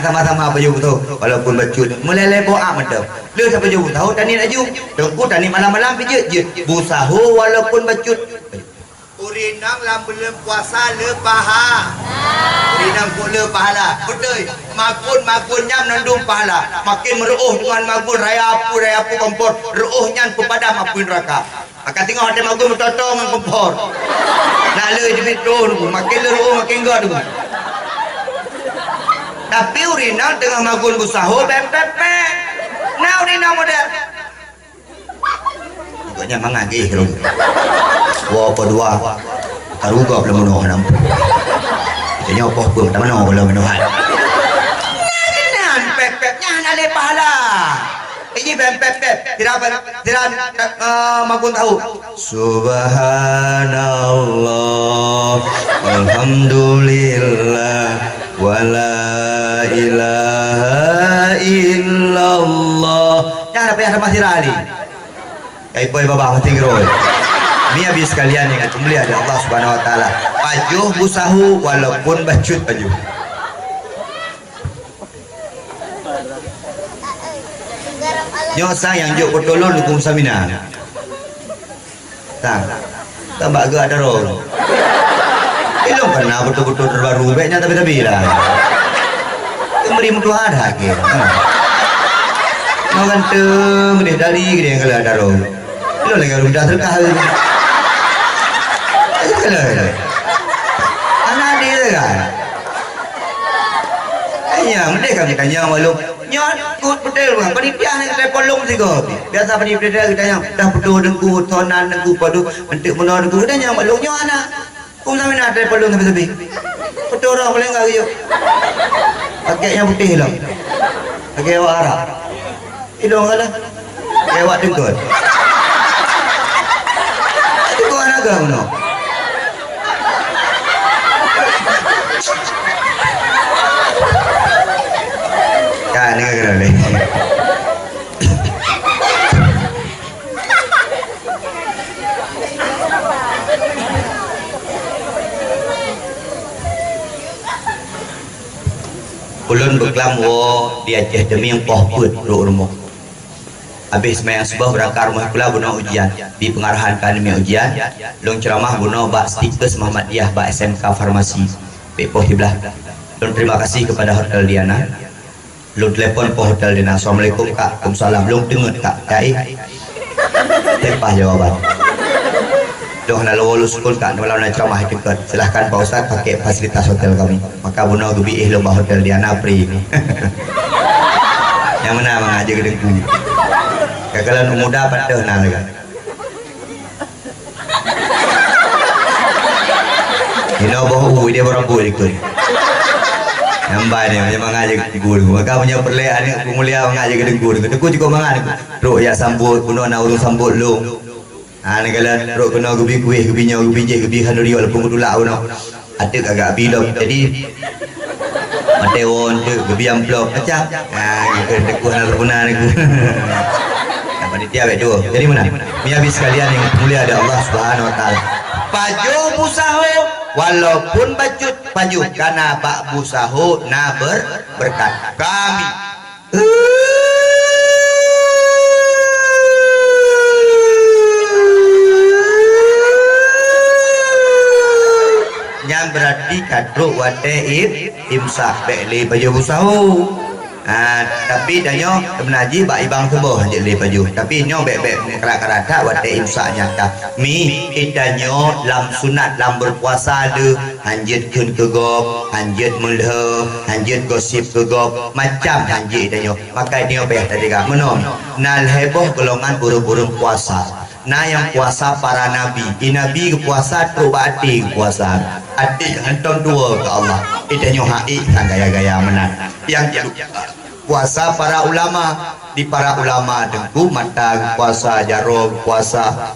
Sama-sama baju betul. Walaupun baju meleleh boak mendem. Le sampai baju tahu tani laju. Tengku tani malam-malam pijit je. Bu sahur walaupun baju. Urinang lam belum puasa le paha. Urinang pun le pahala. Betul. Makun nyam nandung pahala. Makin meruuh dengan makun raya apu kompor. Ruuh nyan kepada makun neraka. Akan tengok ada makun bertotong dengan kompor. Nak le demi tu makin le ruuh makin gak tu. Tapi urinang tengah makun busaho pepepek. Nah urinang model. Pokoknya mangagi kalau. Wah kedua taruga belum menuh nampu. Kita nyopoh pun tak menuh belum menuh. Nah pepepnya nak pahala. Ini pepep tidak makun tahu. Subhanallah alhamdulillah wala ilaha illallah. Jangan apa yang masih rali. Kai boy baba mati geroi. Ini habis sekalian ingat mulia ada Allah Subhanahu wa taala. Pajuh busahu walaupun bacut pajuh. Nyosa yang juk bertolong hukum samina. Tak. Tambah agak ada roh. Belum pernah betul-betul terbaru baiknya tapi lah. Memberi mutu ada ke. Mau ganteng gede dari gede yang kalau ada roh. Belum lagi udah terkah. Kalau anak dia kan. Ayam mereka kita nyam malu. Nyon kut betul bang. Panitia ni kita polong sih kau. Biasa panitia kita yang dah betul dengku, tonan dengku, padu, mentik menor dengku. Kita nyam malu nyon anak. Kau sampai nak ada polong tapi. Betul orang boleh enggak gitu. Pakainya putih lah. Pakai awak Arab. Hidung kalah. Pakai awak dengkut. Itu kau anak kau no. Kan ni kena ni. Ulun berkelam wo di Aceh demi yang poh put rumah. Habis main sebuah berangkat rumah pula guna ujian di pengarahan akademi ujian. Long ceramah guna bak stikers Muhammadiyah bak SMK Farmasi. Pepoh di belah. Long terima kasih kepada Hotel Diana. Long telepon po Hotel Diana. Assalamualaikum kak. Waalaikumsalam. Long dengar kak. Cai. Tepah jawaban. Long nak lulus sekolah kak. Malam nak ceramah dekat. Silahkan Pak Ustaz pakai fasilitas hotel kami. Maka guna gebi lomba Hotel Diana free. Yang mana mengajar ke dengku. Kekalan muda pada nak lagi. Ini bahu dia orang boleh ikut. Nampak ni macam mengajar ke guru. Maka punya perlehan ni mulia mengajar ke guru. Dengku juga mengajar. Roh ya sambut, guna nak urus sambut long. Ni kalau roh kena gebi kuih, gebi nyaw, gebi je, gebi hanuri walaupun kudulak guna. Ada agak bilog. Jadi Matewon tu gebi amplop macam. Dengku nak guna ni. Panitia baik dua. Jadi mana? Ni habis sekalian yang mulia ada Allah Subhanahu wa taala. Paju busaho walaupun bacut paju karena pak busaho na berkat kami. Yang berarti kadruk wate imsak beli baju busaho. Tapi danyo menaji bak ibang sembuh je le baju. Tapi nyo bek-bek kerak-kerak wate imsaknya ta. Mi idanyo lam sunat lam berpuasa de hanjit kun ke gop, hanjit mulha, hanjit gosip ke gop, macam hanjit idanyo. Maka dia beh tadi ka menon. Nal heboh golongan buru-buru puasa. Nah yang puasa para nabi, nabi ke puasa tu bati puasa. Adik hantam dua ke Allah. Idanyo haik kan gaya-gaya menang. Yang puasa para ulama, di para ulama dengku mata puasa jarum puasa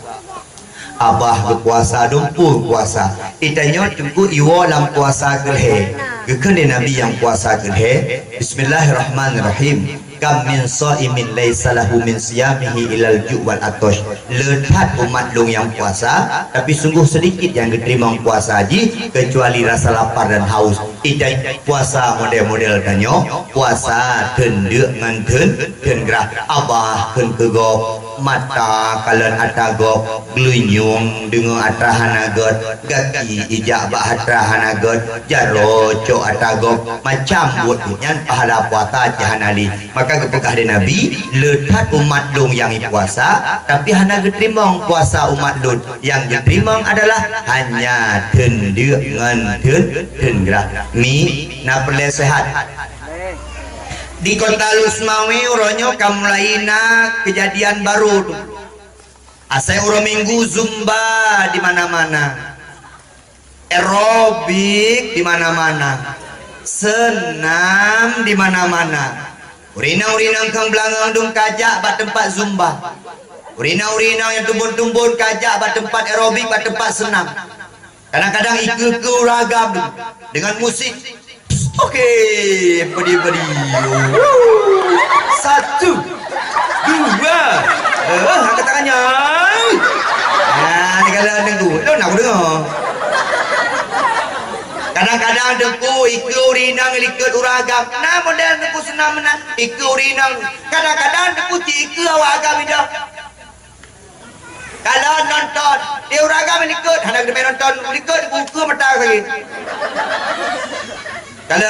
abah berpuasa dumpu puasa itanyo dengku iwo lam puasa kelhe gekene nabi yang puasa kelhe. Bismillahirrahmanirrahim. kam min shaimin laisa lahu min siyamihi ilal ju' wal atosh. Lekat umat long yang puasa, tapi sungguh sedikit yang diterima puasa haji kecuali rasa lapar dan haus. Idai puasa model-model kanyo, puasa tendek ngan ten gerah abah ken kegop mata kalian atagop glunyung dengan atrahanagot gaki ijak bah atrahanagot jaro cok atagop macam buat nyan pahala puasa jahanali. Maka kepekah dari Nabi letak umat dong yang puasa tapi hana diterima puasa umat dong yang diterima adalah hanya tendek ngan ten gerah mi na perle sehat di kota Lusmawi uronyo kamlaina kejadian baru asai uro minggu zumba di mana-mana, aerobik di mana-mana, senam di mana-mana. Urina-urina kang belangang dung kajak bat tempat zumba, urina-urina yang tumbun-tumbun kajak bat tempat aerobik bat tempat senam. Kadang-kadang ikut ke ragam dengan musik. Oke, beri-beri. 1, 2, angkat tangannya. Nah, ini kalau dengku, lo nak dengar. Kadang-kadang dengku ikut urinang ikut uragam. Nah, model dengku senang menang ikut urinang. Kadang-kadang dengku ikut awagam itu. Kalau nonton, dia uragam ikut, hendak dia nonton ikut buku mata lagi. Kalau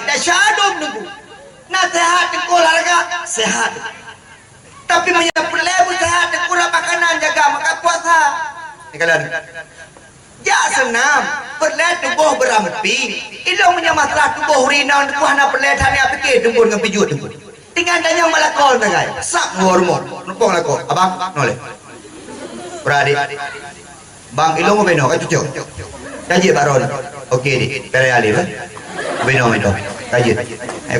dah syadum nunggu nak sehat dengku olahraga sehat tapi banyak perlebu sehat dengku makanan jaga maka puasa ni kalau ya senam perlet tubuh berampi ilong punya masalah tubuh rina dengku hana perlet hana fikir dengku dengan pijut dengku tinggal danya malakol tagai sak hormon numpang lakol abang noleh beradik bang ilong beno kan cucuk kaji baron okey di pere alif beno kaji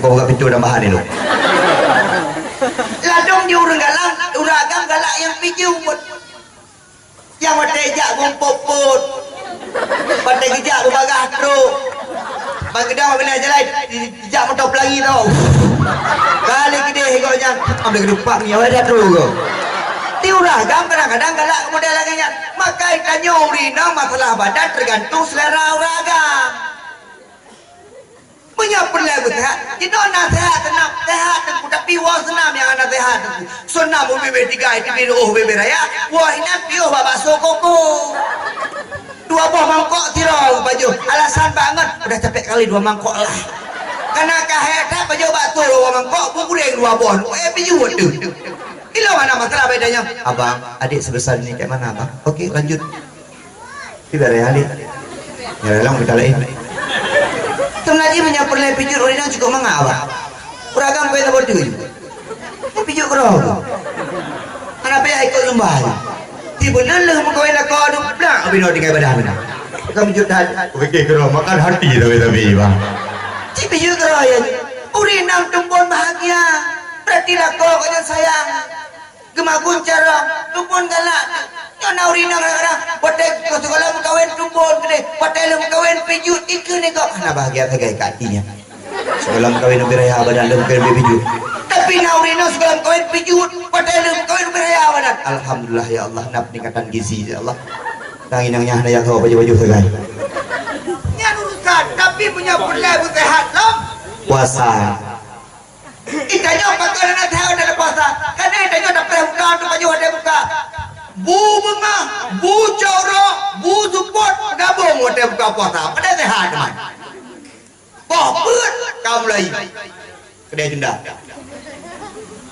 kau buka pintu tambahan ni lu ladong di uragam galak yang piju yang matejak bumpopot patai gejak berbagah truk bagedang bina jalan jejak motor pelangi tau kali gede hegolnya ambil kedupak ni awak dah truk kau di uragam kadang-kadang galak model lagi maka ikannya urina masalah badan tergantung selera uragam punya perlagu sehat itu anak sehat senam sehat tentu tapi wah senam yang anak sehat tentu senam bebe tiga itu biru bebe raya wah ini piuh bakso koko 2 buah mangkok tirau baju alasan banget udah capek kali 2 mangkok lah karena kaheta baju bakso 2 mangkok bukureng 2 buah piuh tu ilo mana masalah bedanya abang adik sebesar ini kayak mana abang oke lanjut tidak reali ya lang kita lain lagi menyampurnya pijut orang cukup mengapa uragam kaya tak berdua pijut kerana anak payah ikut lembah tiba lelah mengkawin lakau aduk belak bina tinggal badan bina kami pijut dah fikir kerana makan hati tapi bang si pijut kerana ya urinang tumpun bahagia berarti lakau kaya sayang gemagun cara tumpun galak yana urinang kadang-kadang patai segala mengkawin tumpun gede patai mengkawin pijut ikan ni kau kena bahagia segai katinya segala mengkawin beraya badan mengkawin pijut tapi na urinang segala mengkawin pijut patai mengkawin beraya badan alhamdulillah ya Allah nak peningkatan gizi ya Allah tanginangnya hanya yang kau baju-baju segai yang urusan tapi punya perlaku sehat loh puasa ikannya pakai nak sehat dalam puasa karena ikannya dapat buka untuk baju ada buka bu bengah, bu corok, bu support gabung waktu buka puasa pada sehat teman pohput kamu lagi kedai jenda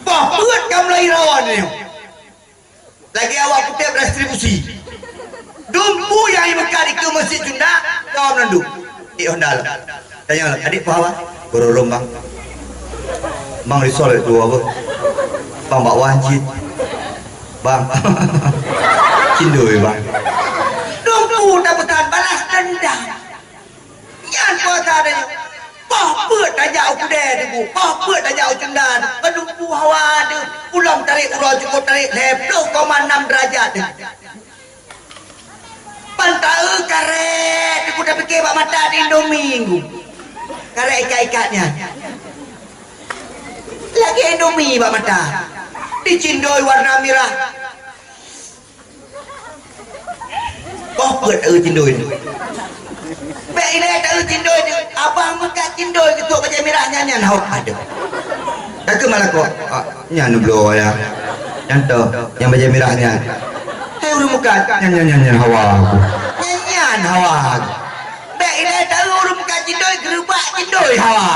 pohput kamu lagi rawan ni lagi awak putih distribusi dumpu yang berkali ke masjid jenda kau menanduk Honda tanya adik pahawa berolong bang risol itu apa bang bak wajib bang cindui bang dumpu dapetan balas dendam yang puasa adanya pohput aja aku deh pohput aja aku cendan dumpu hawa tu pulang tarik urut cukup tarik 10,6 derajat pantai karet aku dah fikir bak mata di Indominggu karet ikat-ikatnya Lagi Indomie bak mata. Dicindoi warna merah. Kokot cindoi ni. Baik ini ada cindoi ni. Abang makan cindoi ketuk macam merahnya nyan hauk ada. Tak ke malah kok. Nyan blow ya. Yang tu yang macam merahnya. Hei urut muka nyan hawa aku. Nyan hawa aku. Baik ini ada urut muka cindoi gerubak cindoi hawa.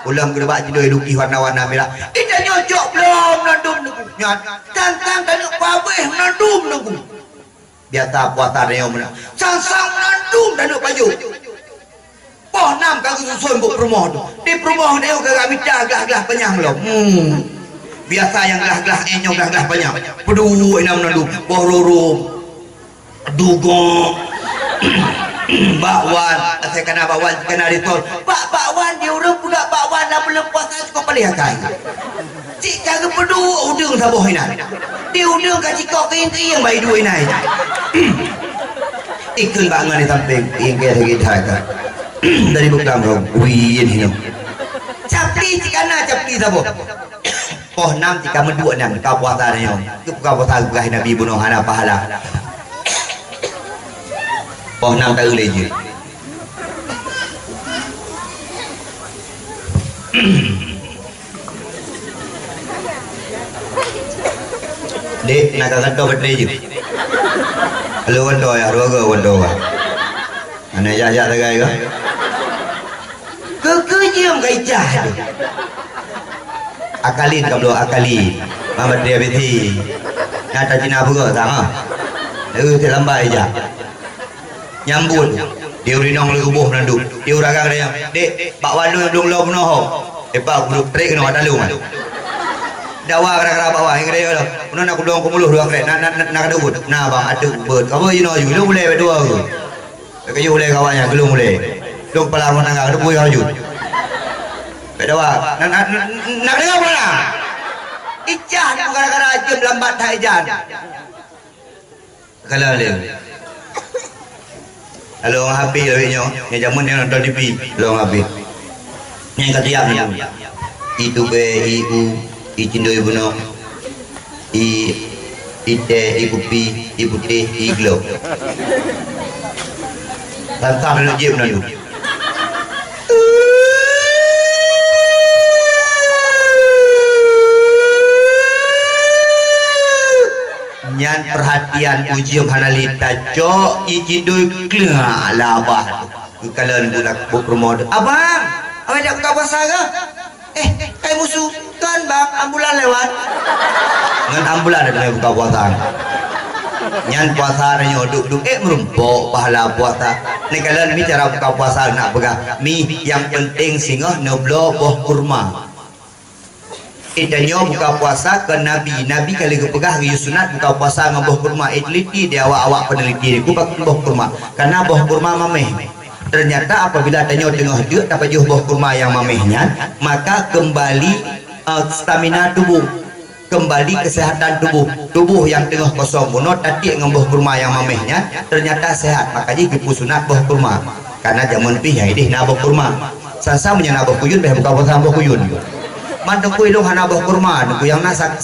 Ulang gerubak cindoi luki warna-warna merah. Kita nyocok belum nandum nunggu. Nyan tantang tak nak pabeh nandum nunggu. Biasa puasa dia mana. Sang-sang nandum dan nak baju. Poh nam kau susun buk rumah tu. Di rumah dia kau minta gelah-gelah penyang lo. Biasa yang gelah-gelah enyo gelah-gelah penyang. Pedui nam nandum. Poh roro. Dugo. Bakwan. Saya kena bakwan kena ditol. Bakwan dia orang budak bakwan dah belum puasa cukup pelihakan. Cik kagak peduli udung saboh ini. Dia udung kaji kau yang baik dua ini. Ikut bangan di samping yang kaya kita dari bukan kau win ini. Capli cikana capli saboh. Oh nam jika mendua nam kau puasa ni om. Kau puasa gah Nabi bunuh hana pahala. Oh nam tahu lagi. Dek nak kau betul je. Halo wanto ya, roga wanto ya. Ane jajak lagi ke? Kekejiam kai jah. Akalin kablo akali. Mama dia beti. Nata Cina buka sama. Terlambat aja. Nyambut. Dia urinong le ubuh nandu. Dia uragang dia. Dek, Pak Wanu belum lo penuh. Pak grup trek kena ada lu. Dawa kira-kira bawah yang dia lah. Pernah nak kudung kumuluh dua kali. Nak ada ubud. Nah bang ada ubud. Kamu you know you. Lu boleh berdua ke? Kayu boleh kawannya. Lu boleh. Lu pelar mana nggak ada buaya hujud. Dawa. Nak dengar mana? Ijan gara-gara jam lambat tak ijan. Kalau dia. Halo orang happy lebihnya. Yang zaman dia nonton TV. Halo orang happy. Yang ketiak ni. Itu be iu. Icindo ibu no, ite ibu pi, ibu teh, iglo. Tantang dulu je menandu. Nyan perhatian ujian hanalita cok icindo kena labah. Kalian budak berpromod. Abang, awak dah buka puasa ke? Kayak musuh kan bang, ambulan lewat. Dengan ambulan ada buka puasa. Nyan puasa nanya duk merumpok pahala puasa. Ni kalian bicara buka puasa nak pegang mi yang penting singoh noblo boh kurma. Itanya buka puasa ke Nabi kali kepegah ke sunat buka puasa dengan boh kurma. Teliti dia awak peneliti ku pakai boh kurma. Karena boh kurma mameh. Ternyata apabila tanya tengah dia dapat juh buah kurma yang mamehnya, maka kembali stamina tubuh, kembali kesehatan tubuh yang tengah kosong bunuh tadi dengan buah kurma yang mamehnya ternyata sehat. Makanya kita sunat buah kurma karena zaman pihai deh nak buah kurma sansa punya nak buah kuyun buka puasa buah kuyun mantu kuy dong hana buah kurma ku yang nasak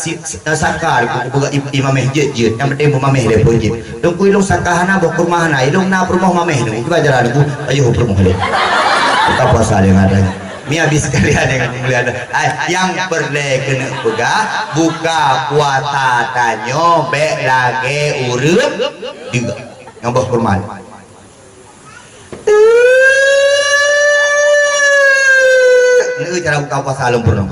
sakar buka imameh je yang penting mameh le pun je dong kuy dong sakar hana buah kurma hana dong na rumah mameh dong kita jalan ku ayo rumah le buka puasa dengan ada mi habis kalian yang melihat yang perle kena pegah buka puasa tanyo be lagi urut juga yang buah kurma ini cara buka puasa lumpur dong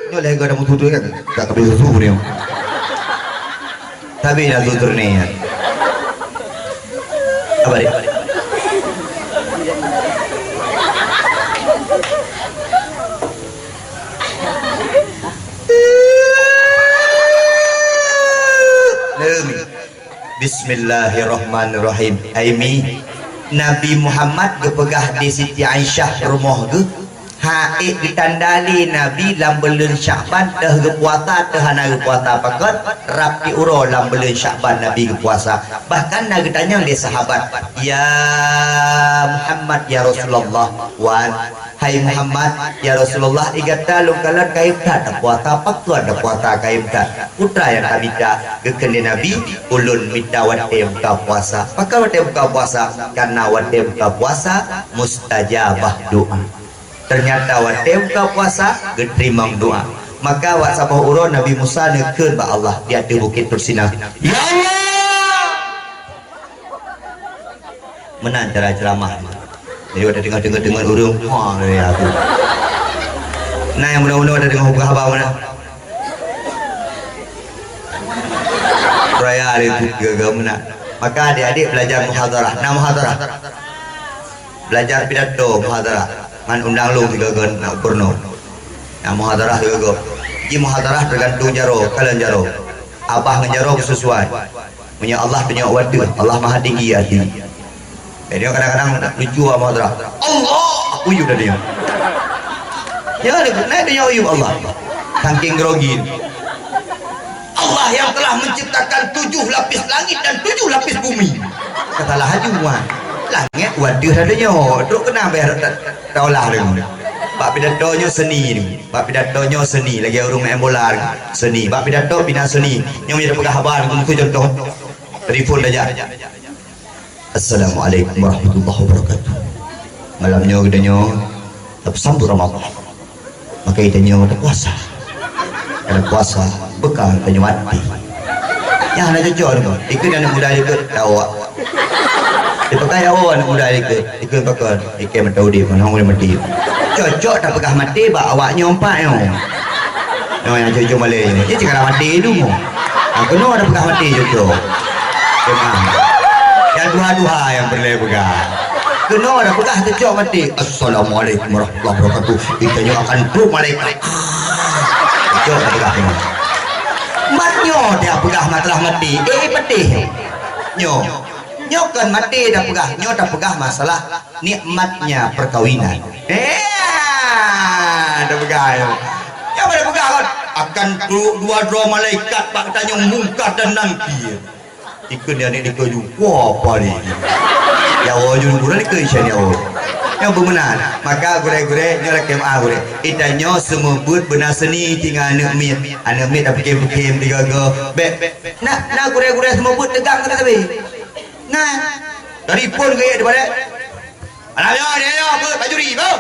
boleh gak ada mau tutur kan gak kebisa suhu nih tapi dah tutur nih ya apa dia Bismillahirrahmanirrahim. Aimi Nabi Muhammad kepegah di Siti Aisyah rumah ke haik ditandali Nabi lam bulan Syakban teh puasa teh hana puasa pakot rap diuro lam bulan Syakban Nabi puasa. Bahkan Nabi tanya oleh sahabat, ya Muhammad ya Rasulullah, wan hai Muhammad ya Rasulullah, igata lungkalan kaim tak ada puasa paktu ada puasa kaim tak putra yang kami tak gekende Nabi ulun minta wate buka puasa. Maka wate buka puasa karena wate buka puasa mustajabah doa. Ternyata wate buka puasa diterima doa. Maka wak sabah urun Nabi Musa nekeun ba Allah di atas bukit Tursina. Ya Allah. Menan cara ceramah. Jadi ada dengar urung. Wah, ya aku. Nah, yang mudah-mudahan ada dengar hubah mana? Raya itu gagal mana? Maka adik-adik belajar muhadarah. Nah, muhadarah. Belajar pidato muhadarah. Man undang lu tiga gen nak kurno. Yang muhadarah tiga go. Ji muhadarah tergantung jaro, kalian jaro. Abah ngejaro sesuai. Punya Allah punya wadah. Allah Maha Tinggi hati. Jadi kadang-kadang lucu muhadarah. Allah, aku juga dia. Ya, naik dia uyup Allah. Saking grogi. Allah yang telah menciptakan 7 lapis langit dan 7 lapis bumi. Katalah haji Wan. Langit waduh adanya terus kena bayar taulah ni bab pidatonyo seni ni bab pidatonyo seni lagi urung main bola seni bab pidato bina seni yang menjadi penghabar untuk contoh telefon saja. Assalamualaikum warahmatullahi wabarakatuh. Malamnya gedanya sambut Ramadan maka itanya ada puasa ada puasa bekal tanya mati yang ada jujur ikut dan mudah ikut tahu dipakai awak anak muda ikut pakai ikut mentau dia pun orang mati cocok tak pegah mati bak awaknya empat yang cocok Malay ni dia cakap mati tu aku nak ada pegah mati cocok yang dua-dua yang boleh pegah kena ada pegah cocok mati. Assalamualaikum warahmatullahi wabarakatuh. Itanya akan truk malaikat cocok tak pegah matnya dia pegah matlah mati peti nyo kan mati dah pegah nyo dah pegah masalah nikmatnya perkawinan dah pegah ya pada pegah kan akan dua malaikat pak tanya mungkar dan nangkir ikut dia ni dikeju wah apa ni ya wajun gura dikeju ya yang bermenan maka gure-gure nyo rekem gure itanyo semebut benar seni tinggal anak mit dah pekim-pekim tiga-tiga nak gure-gure semebut tegang kena tapi nah dari pun gaya daripada alamnya dia apa tajuri apa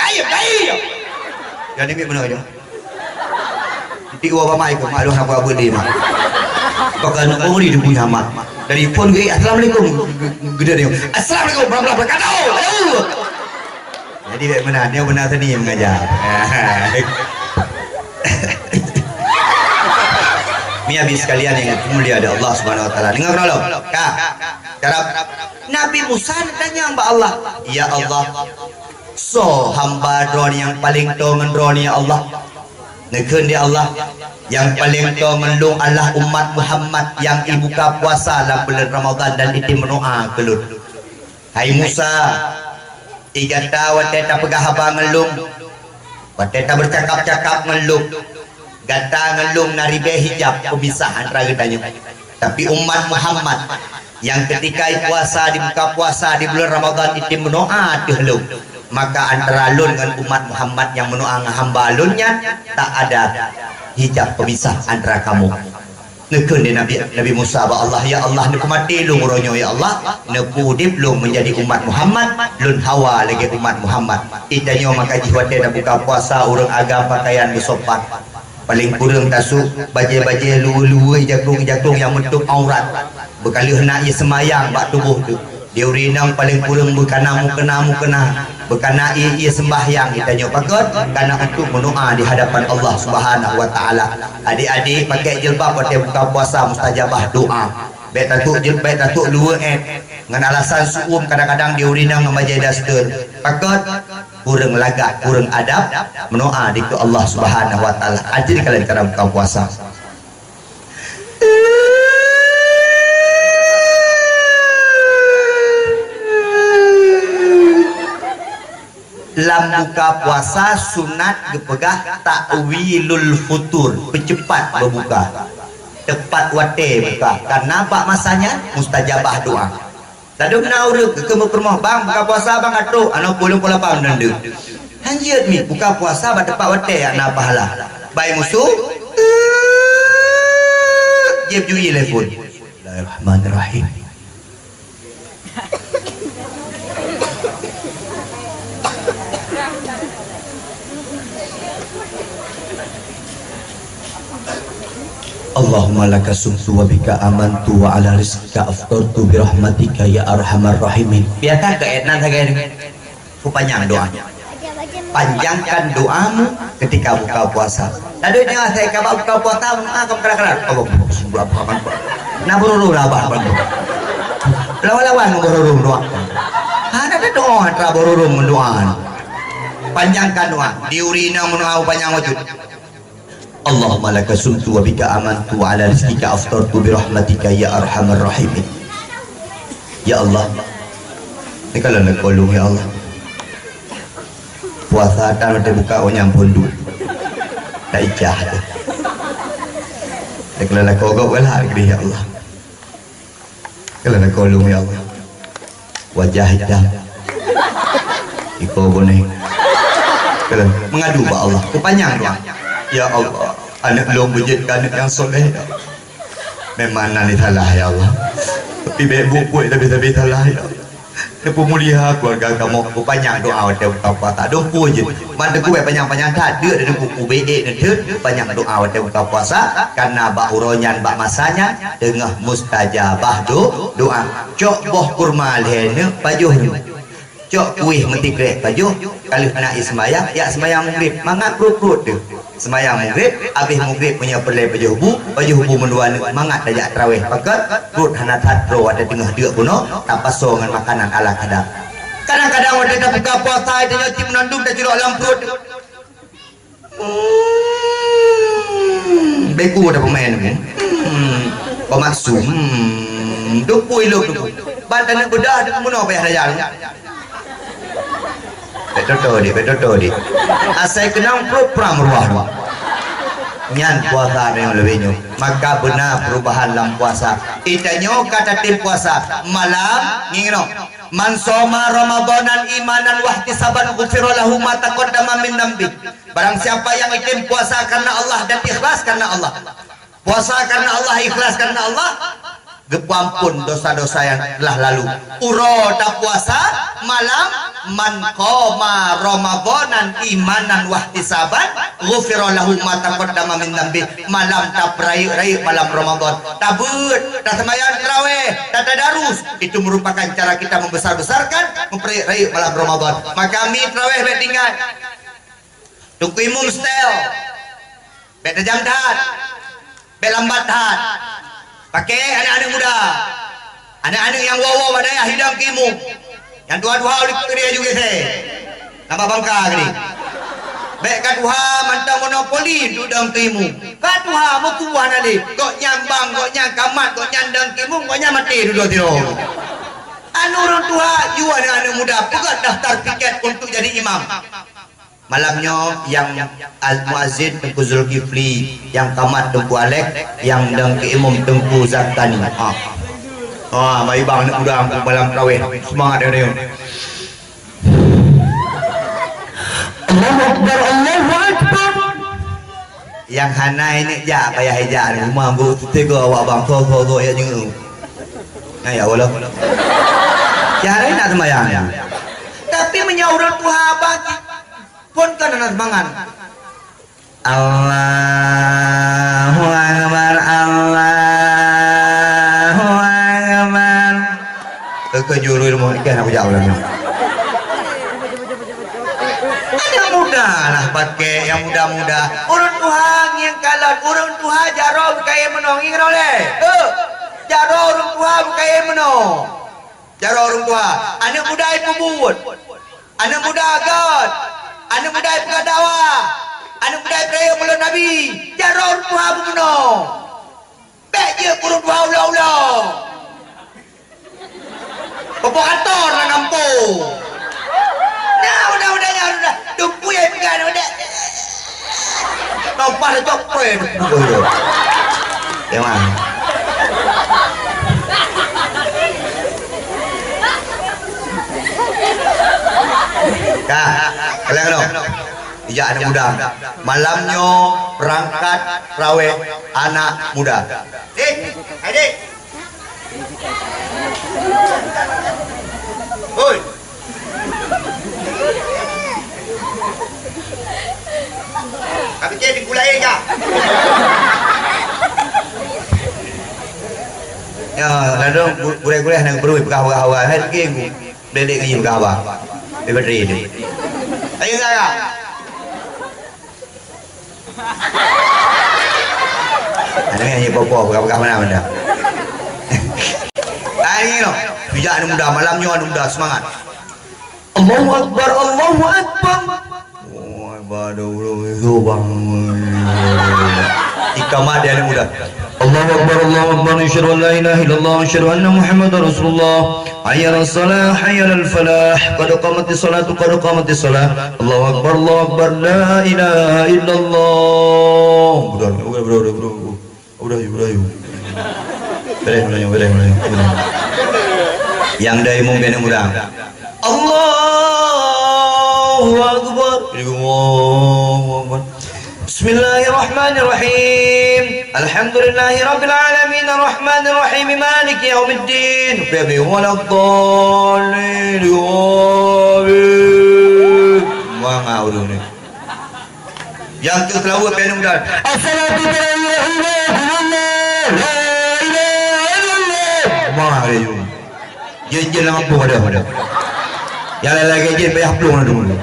kayu yang ini benar aja titik apa mai ke malu apa dia mak bakal nak ori dia punya mak dari pun gaya assalamualaikum gede dia assalamualaikum warahmatullahi wabarakatuh jadi benar dia benar seni mengajar Miabi sekalian yang mulia ada Allah Subhanahu wa taala. Dengar dulu. Kak. Cara Nabi Musa tanya mbak Allah, "Ya Allah, so hamba drone yang paling tahu ngendron ya Allah." Nekeun dia Allah yang paling tahu ngendung Allah umat Muhammad yang ibuka puasa dalam bulan Ramadan dan itu mendoa kelut. Hai Musa, igata wateta pegah haba ngelung. Wateta bercakap-cakap ngelung. Gata ngelung naribe hijab pemisah antara gedanya. Tapi umat Muhammad yang ketika puasa di buka puasa di bulan Ramadan itu mendoa dihelung, maka antara lun dengan umat Muhammad yang mendoa hamba lunnya tak ada hijab pemisah antara kamu. Nekeun di Nabi Musa ba Allah ya Allah neku mati lu nguronyo ya Allah neku udip lu menjadi umat Muhammad lun hawa lagi umat Muhammad itanyo maka jiwate dah buka puasa urang agam pakaian bersopan paling kurang tasuk bajai-bajai luwe-luwe jagung-jagung yang bentuk aurat berkali hendak ia semayang bak tubuh tu dia urinang paling kurang berkana berkana ia sembahyang ditanya pakot karena itu mendoa di hadapan Allah Subhanahu wa taala. Adik-adik pakai jilbab pada buka puasa mustajabah doa. Baik tatuk luwe dengan alasan suum kadang-kadang dia urinang memajai dastur. Pakot kurang lagak, kurang adab mendoa di Allah Subhanahu wa taala. Ajari kalian cara buka puasa. lam buka puasa sunat gepegah ta'wilul futur, percepat berbuka, tepat wate buka, karena apa masanya mustajabah doa. Tadi kena urut ke rumah bang buka puasa bang atuk anak pulang pola pam nende. Hanjir mi buka puasa ba tepat wate ana pahala. Baik musuh. Jeb jui telefon. Bismillahirrahmanirrahim. Allahumma laka sumtu wa bika amantu wa ala rizqika aftartu bi rahmatika ya arhamar rahimin. Biarkah keenan saya panjang doanya. Panjangkan doamu ketika buka puasa. Tadi dengan saya kabar buka puasa kamu kadang-kadang Allah subhanahu wa ta'ala. Nah bururu labah bang. Lawan-lawan bururu doa. Ada doa tra bururu mendoa. Panjangkan doa. Diurina mendoa panjang wujud. Allahumma laka sumtu wa bika amantu wa ala rizqika aftartu bi rahmatika ya arhamar rahimin. Ya Allah, ini kalau nak kolong ya Allah, puasa tak ada buka o nyampun dulu tak ijah tu kalau nak kogok lah ya Allah, kalau nak kolong ya Allah, wajah hitam iko boneng kalau mengadu ba Allah kepanjang doa. Ya Allah, anak belum wujudkan anak yang soleh. Memang nanti salah ya Allah. Tapi baik buku tapi salah ya Allah. Lepas mulia keluarga kamu, aku panjang doa ada buka puasa. Dompu je. Mana gue panjang-panjang tak ada dan buku BE dan panjang doa ada buka puasa. Karena bak uronyan bak masanya tengah mustajabah doa. Cok boh kurma lehnya pajuhnya. Cok kuih mentikrek pajuh. Kalau nak ismayang, ya semayang maghrib. Mangat perut-perut tu. Semayang maghrib, habis maghrib punya perlai baju hubu menduan mangat dajak terawih pakat perut hanat hatro ada tengah dia puno tanpa so dengan makanan ala kadang. Kadang-kadang ada tak buka puasa ada nyoti menandung dah jeruk dalam perut. Beku ada pemain kan. Pemaksum. Dupui lu tu. Bantan bedah ada puno payah dajak. Betul di. Asal kenang program ruah. Nyan puasa yang lebihnya. Maka benar perubahan dalam puasa. Itanya kata tim puasa malam ngino. Man soma Ramadanan imanan wa ihtisaban ghufira lahu ma taqaddama min dambi. Barang siapa yang ikim puasa karena Allah dan ikhlas karena Allah. Puasa karena Allah, ikhlas karena Allah. Gepampun dosa-dosa yang telah lalu. Uroda puasa malam man qoma Ramadanan imanan wahtisaban ghufira lahu ma taqaddama min dambi. Malam taprai malam Ramadan. Tabut, tak sembahyang tarawih, tak tadarus. Itu merupakan cara kita membesar-besarkan memperai malam Ramadan. Maka kami tarawih baik tinggal. Tuku imum style. Baik jam dah. Baik lambat dah. Pakai anak-anak muda, anak-anak yang wawa wadaya hidang kimu, yang dua-dua oleh dia juga saya, nama bangka ni. Baik katuha mantang monopoli dudang kimu, katuha mau kuah nali, kok nyambang, kok nyangkamat, kok nyandang kimu, kok nyamati duduk tiro. Anu orang tua, you anak-anak muda, pegat daftar tiket untuk jadi imam. Malamnya yang Al-Muazzin Tengku Zulkifli, yang Kamat Tengku Alek, yang Deng Keimum Tengku Zakani. Mari bang anak muda untuk malam tarawih. Semangat dia. Allahu Akbar, Allahu Akbar. Yang hana ini ja payah hijak ni rumah bu tiga awak bang so ya jeung. Nah ya Allah. Cara nak sembahyang. Tapi menyaurat Tuhan bagi pun kan anak semangat. Allahu Akbar, Allahu Akbar. Kejuru rumah ikan aku jauh lah. Ada muda lah pakai yang muda-muda. Urut Tuhan yang kalah, urut Tuhan jaro kaya menong ingin oleh. Jaro urut Tuhan kaya menong. Jaro urut Tuhan. Anak muda itu buat. Anak muda agak. Anak muda pengadawah, anak muda peraya mulut Nabi, jaror Tuhan bunuh, baik je kurung Tuhan ulah-ulah, bapak kantor nak nampu, nah mudah-mudahnya nampak dah copret. Yang mana? Kak, kalian dong. Iya anak muda. Malamnya berangkat raweh anak muda. Dik, adik. Oi. Kami jadi gulai kak. Ya, lalu gulai-gulai yang beru berkawa-kawa. Hai lagi belik ngaji berkawa. Beberi ini. Ayo saya. Ada yang popo berkawa mana benda. Ayo no. Bijak anak muda malamnya anak muda semangat. Allahu Akbar, Allahu Akbar. Oh, baru itu bang. Ikamat dia anak muda. Allahu Akbar, Allahu Akbar. Asyhadu an la ilaha illallah wa asyhadu anna Muhammadar Rasulullah. Hayya 'alas salah, hayya 'alal falah. Qad qamatis salatu, qad qamatis salah. Allahu Akbar, Allahu Akbar. La ilaha illallah. Udah. Boleh. Yang dari mungkin yang mudah. Allahu Akbar. Allahu Akbar. Bismillahirrahmanirrahim. Alhamdulillahi rabbil alamin arrahmanir rahim maliki yaumiddin. Bi waladdallin. Mangau ni. Yang tu selalu apa yang mudah. Assalamualaikum. Jen lampu ada. Yang lagi jen bayar pelung dulu.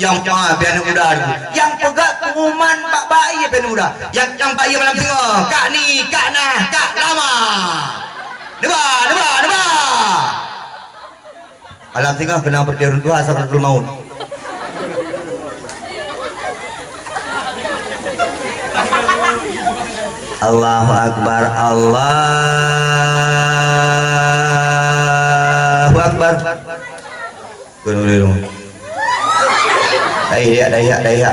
Yang biar muda dulu. Yang pegat pengumuman pak bayi biar muda. Yang bayi malam tengah. Kak ni, kak nah, kak lama. Deba. Alam tengah kena bertiarun tua sampai belum maut. Allahu Akbar, Allahu Akbar. Daya.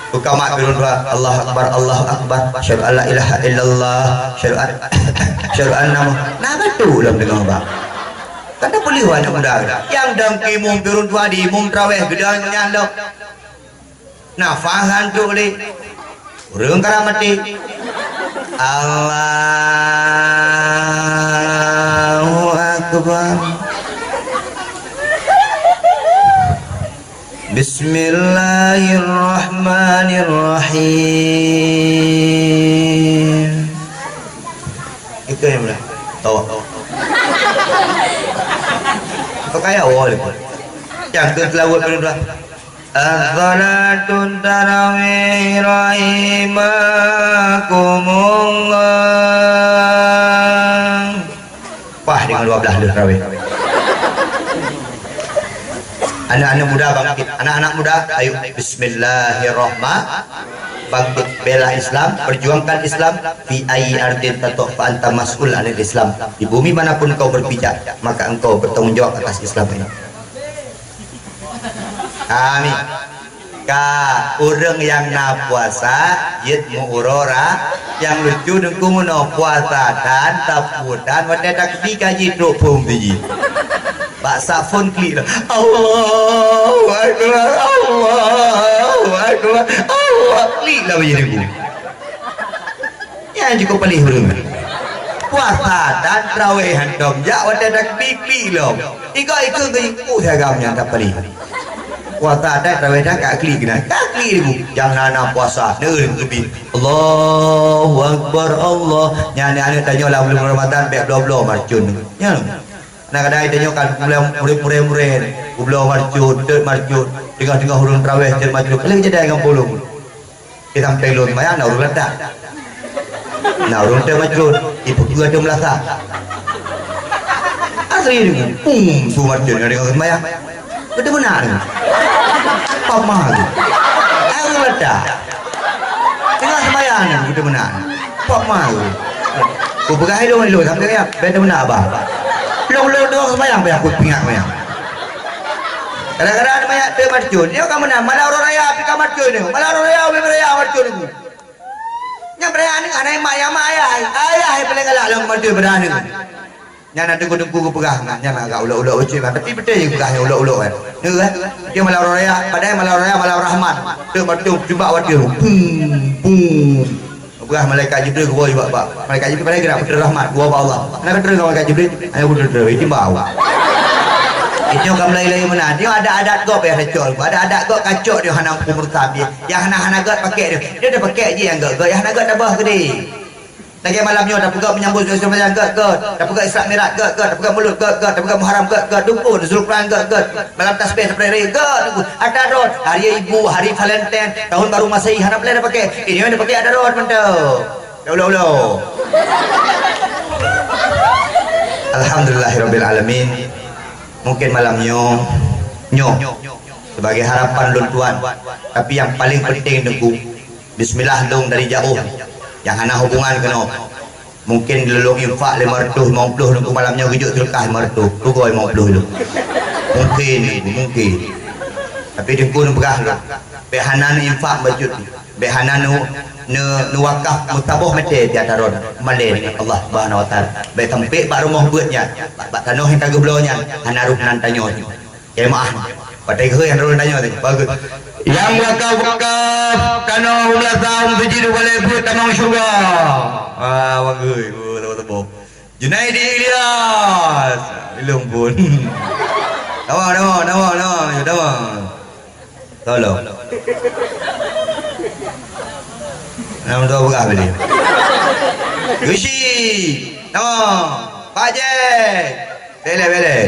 Buka mak birun dua. Allahu Akbar, Allahu Akbar. Asyhadu an la ilaha illallah. Asyhadu anna nah betul dalam dengar bang. Kata boleh anak muda. Yang dangki mum birun dua di mum traweh gedang nyandok. Nah fahan tu boleh. Urang karamati. Allahu Akbar. Bismillahirrahmanirrahim. Itu yang mana? Tahu. Kau kaya awal itu. Yang tu selawat berdua. As-salatun tarawih rahimakumullah. Wah dengan 12 tarawih. Anak-anak muda bangkit, anak-anak muda ayo bismillahirrahmanirrahim. Bangkit bela Islam, perjuangkan Islam fi ayyi ardin tatuk fa anta mas'ul anil Islam. Di bumi manapun kau berpijak, maka engkau bertanggung jawab atas Islam ini. Amin. Ka urang yang na puasa yit mu urora yang lucu dengku no puasa dan tapudan wate tak dikaji duk pum biji. Pak Safon klik Allahu Akbar, Allahu Akbar, Allah klik lah biji dengku. Yang cukup paling urang. Puasa dan terawihan dom jak wate tak klik lo. Ikut ke sagamnya tak paling. Puasa ada terawih dah kak klik kena kak klik ibu jangan nak puasa neun lebih Allahu Akbar Allah nyane ane tanya lah belum Ramadan baik belum marcun ya nak ada tanya kan murid belum marcun dek marcun tengah hurun terawih dek marcun kalau jadi dengan pulung kita sampai lon maya nak urut letak nak urut dek marcun ibu juga ada melasa asli ni tu marcun dengan maya betul benar apa malu aku letak tengah sembahyang betul benar apa malu aku berkah dong lu sampai ya betul benar apa lu sembahyang apa aku pingak Kadang-kadang ada banyak tu marcun. Dia kamu nak malah orang raya api kamar marcun ni. Malah orang raya api raya marcun ni. Yang berani anak mak yang mak ayah yang paling galak dalam marcun berani. Yang nak dengku pegang, yang agak ulak-ulak ucap kan. Tapi betul je pegangnya ulak-ulak kan. Dia kan. Dia malah orang raya, padahal malah orang raya malah rahmat. Dia marcun jumpa waktu. Boom. Pegang malaikat Jibril gua juga pak. Malaikat Jibril pada gerak putra rahmat gua Allah. Kenapa terus malaikat Jibril? Ayo putra itu bau. Itu kamu lain-lain mana? Dia ada adat gop yang recol. Ada adat gop kacau dia hana umur tabi. Yang hana gop pakai dia. Dia dah pakai je yang gop. Yang hana gop tabah ke dia. Lagi malamnya dah pegang menyambut sembahyang gop. Dah pegang Isra Mi'raj gop. Dah pegang mulut gop. Dah pegang Muharram gop. Dukun Zulquran gop. Malam tasbih sampai gop. Ada rod. Hari ibu, hari Valentine, tahun baru Masehi hana boleh dah pakai. Ini dah pakai ada rod mantap. Ulo-ulo. Alhamdulillahirabbil alamin. Mungkin malamnya sebagai harapan lun tuan, tapi yang paling penting dengku bismillah dong dari jauh yang hana hubungan kena mungkin lelong infak 500 50 dengku malamnya gejuk terkah 500 tu kau 50 dulu mungkin tapi dengku nu pegah lu behanan infak bajut behanan nu wakaf mutabah mete di ataron malen Allah Subhanahu wa taala baik tempik bak rumah buatnya bak tanah yang tagu blownya hanaruh nan tanyo kemaah padai ke yang tanya tu bagus yang wakaf tanah ulah tahun suci boleh buat tanah syurga bagus tebok Junaidi Ilyas ilung pun nama tolong nama tu apa kah beli? Yushi, nama, Pajek, bele,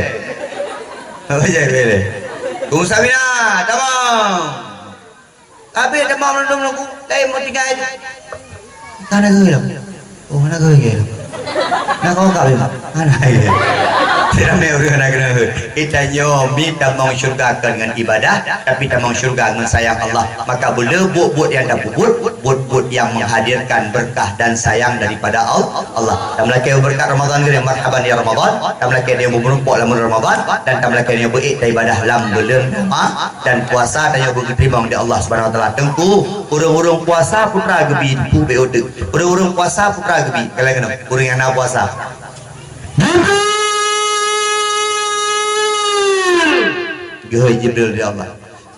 Kung Sabina, nama, tapi demam nunggu, saya mau tinggal aja. Mana gaya? Oh mana gaya? Nak kau kau ni? Mana gaya? Tidak mewah nak kena. Kita nyomi tak mau syurga dengan ibadah, tapi tak mau syurga dengan sayang Allah. Maka boleh buat yang dah buat yang menghadirkan berkah dan sayang daripada Allah. Tak melaki berkat Ramadan ke marhaban ya Ramadan. Tak melaki dia bermerumpuk dalam Ramadan dan tak melaki dia beribadah dalam bulan dan puasa dan yang berterima di Allah Subhanahu Wa Taala. Tengku urung-urung puasa putra gebi ku beode. Urung-urung puasa putra gebi. Kalau kena urung yang nak puasa. Gehoi Jibril di Allah.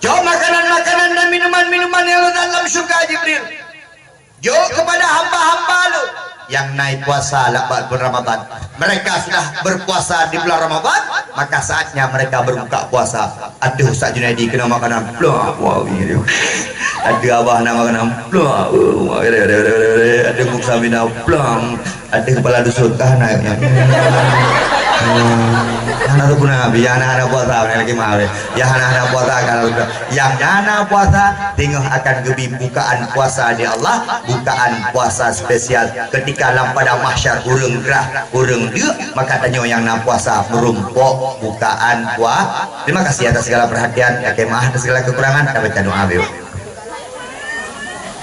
Jauh makanan-makanan dan minuman-minuman yang dalam syurga Jibril. Jauh kepada hamba-hamba lu yang naik puasa bulan Ramadan. Mereka sudah berpuasa di bulan Ramadan, maka saatnya mereka berbuka puasa. Aduh Ustaz Junaidi kena makanan plak. Wow ini. Ada abah nak makanan plak. Ada Musa Bina plak. Ada kepala dusun kah naiknya. Anak tu pun nabi, anak puasa lagi mahal. Ya anak puasa kalau yang anak puasa tengok akan gebi bukaan puasa di Allah, bukaan puasa spesial ketika pada mahsyar urung gerah, urung dia, maka tanya yang nak puasa merumpuk bukaan puasa. Terima kasih atas segala perhatian, ya kemah atas segala kekurangan. Kita baca doa dulu.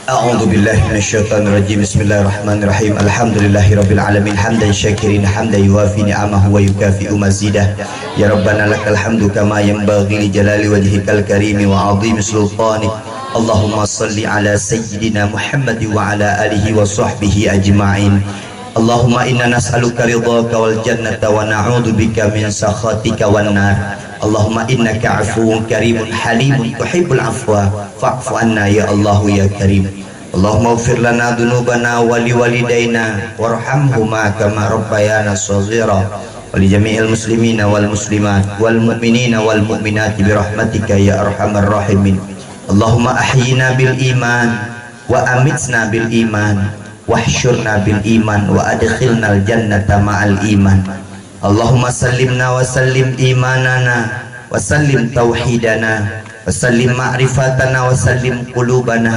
أعوذ بالله من الشيطان الرجيم بسم الله الرحمن الرحيم الحمد لله رب العالمين حمدا شاكرين حمدا يوافي نعمه ويكافئ مزيده يا ربنا لك الحمد كما ينبغي لجلال وجهك الكريم وعظيم سلطانك اللهم صل على سيدنا محمد وعلى آله وصحبه أجمعين اللهم إنا نسألك رضاك والجنة ونعوذ بك من سخطك والنار اللهم إنك عفو كريم حليم تحب العفو فاعف عنا يا الله يا كريم اللهم اغفر لنا ذنوبنا ولوالدينا وارحمهما كما ربيانا صغيرا ولجميع المسلمين والمسلمات والمؤمنين والمؤمنات برحمتك يا أرحم الراحمين اللهم أحينا بالإيمان وأمتنا بالإيمان واحشرنا بالإيمان وأدخلنا الجنة مع الإيمان اللهم سلمنا وسلم إيماننا وسلم توحيدنا وسلم معرفتنا وسلم قلوبنا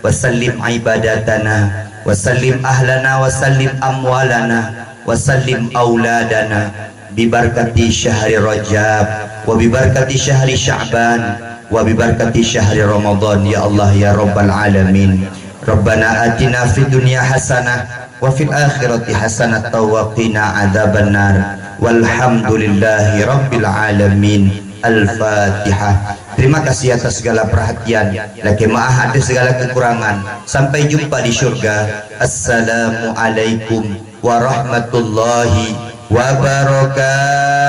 وسلم عباداتنا وسلم أهلنا وسلم أموالنا وسلم أولادنا ببركة شهر رجب وببركة شهر شعبان وببركة شهر رمضان يا الله يا رب العالمين ربنا آتنا في الدنيا حسنة وفي الآخرة حسنة وقنا عذاب النار والحمد لله رب العالمين Al-Fatihah. Terima kasih atas segala perhatian. Lagi maaf ada segala kekurangan. Sampai jumpa di syurga. Assalamualaikum warahmatullahi wabarakatuh.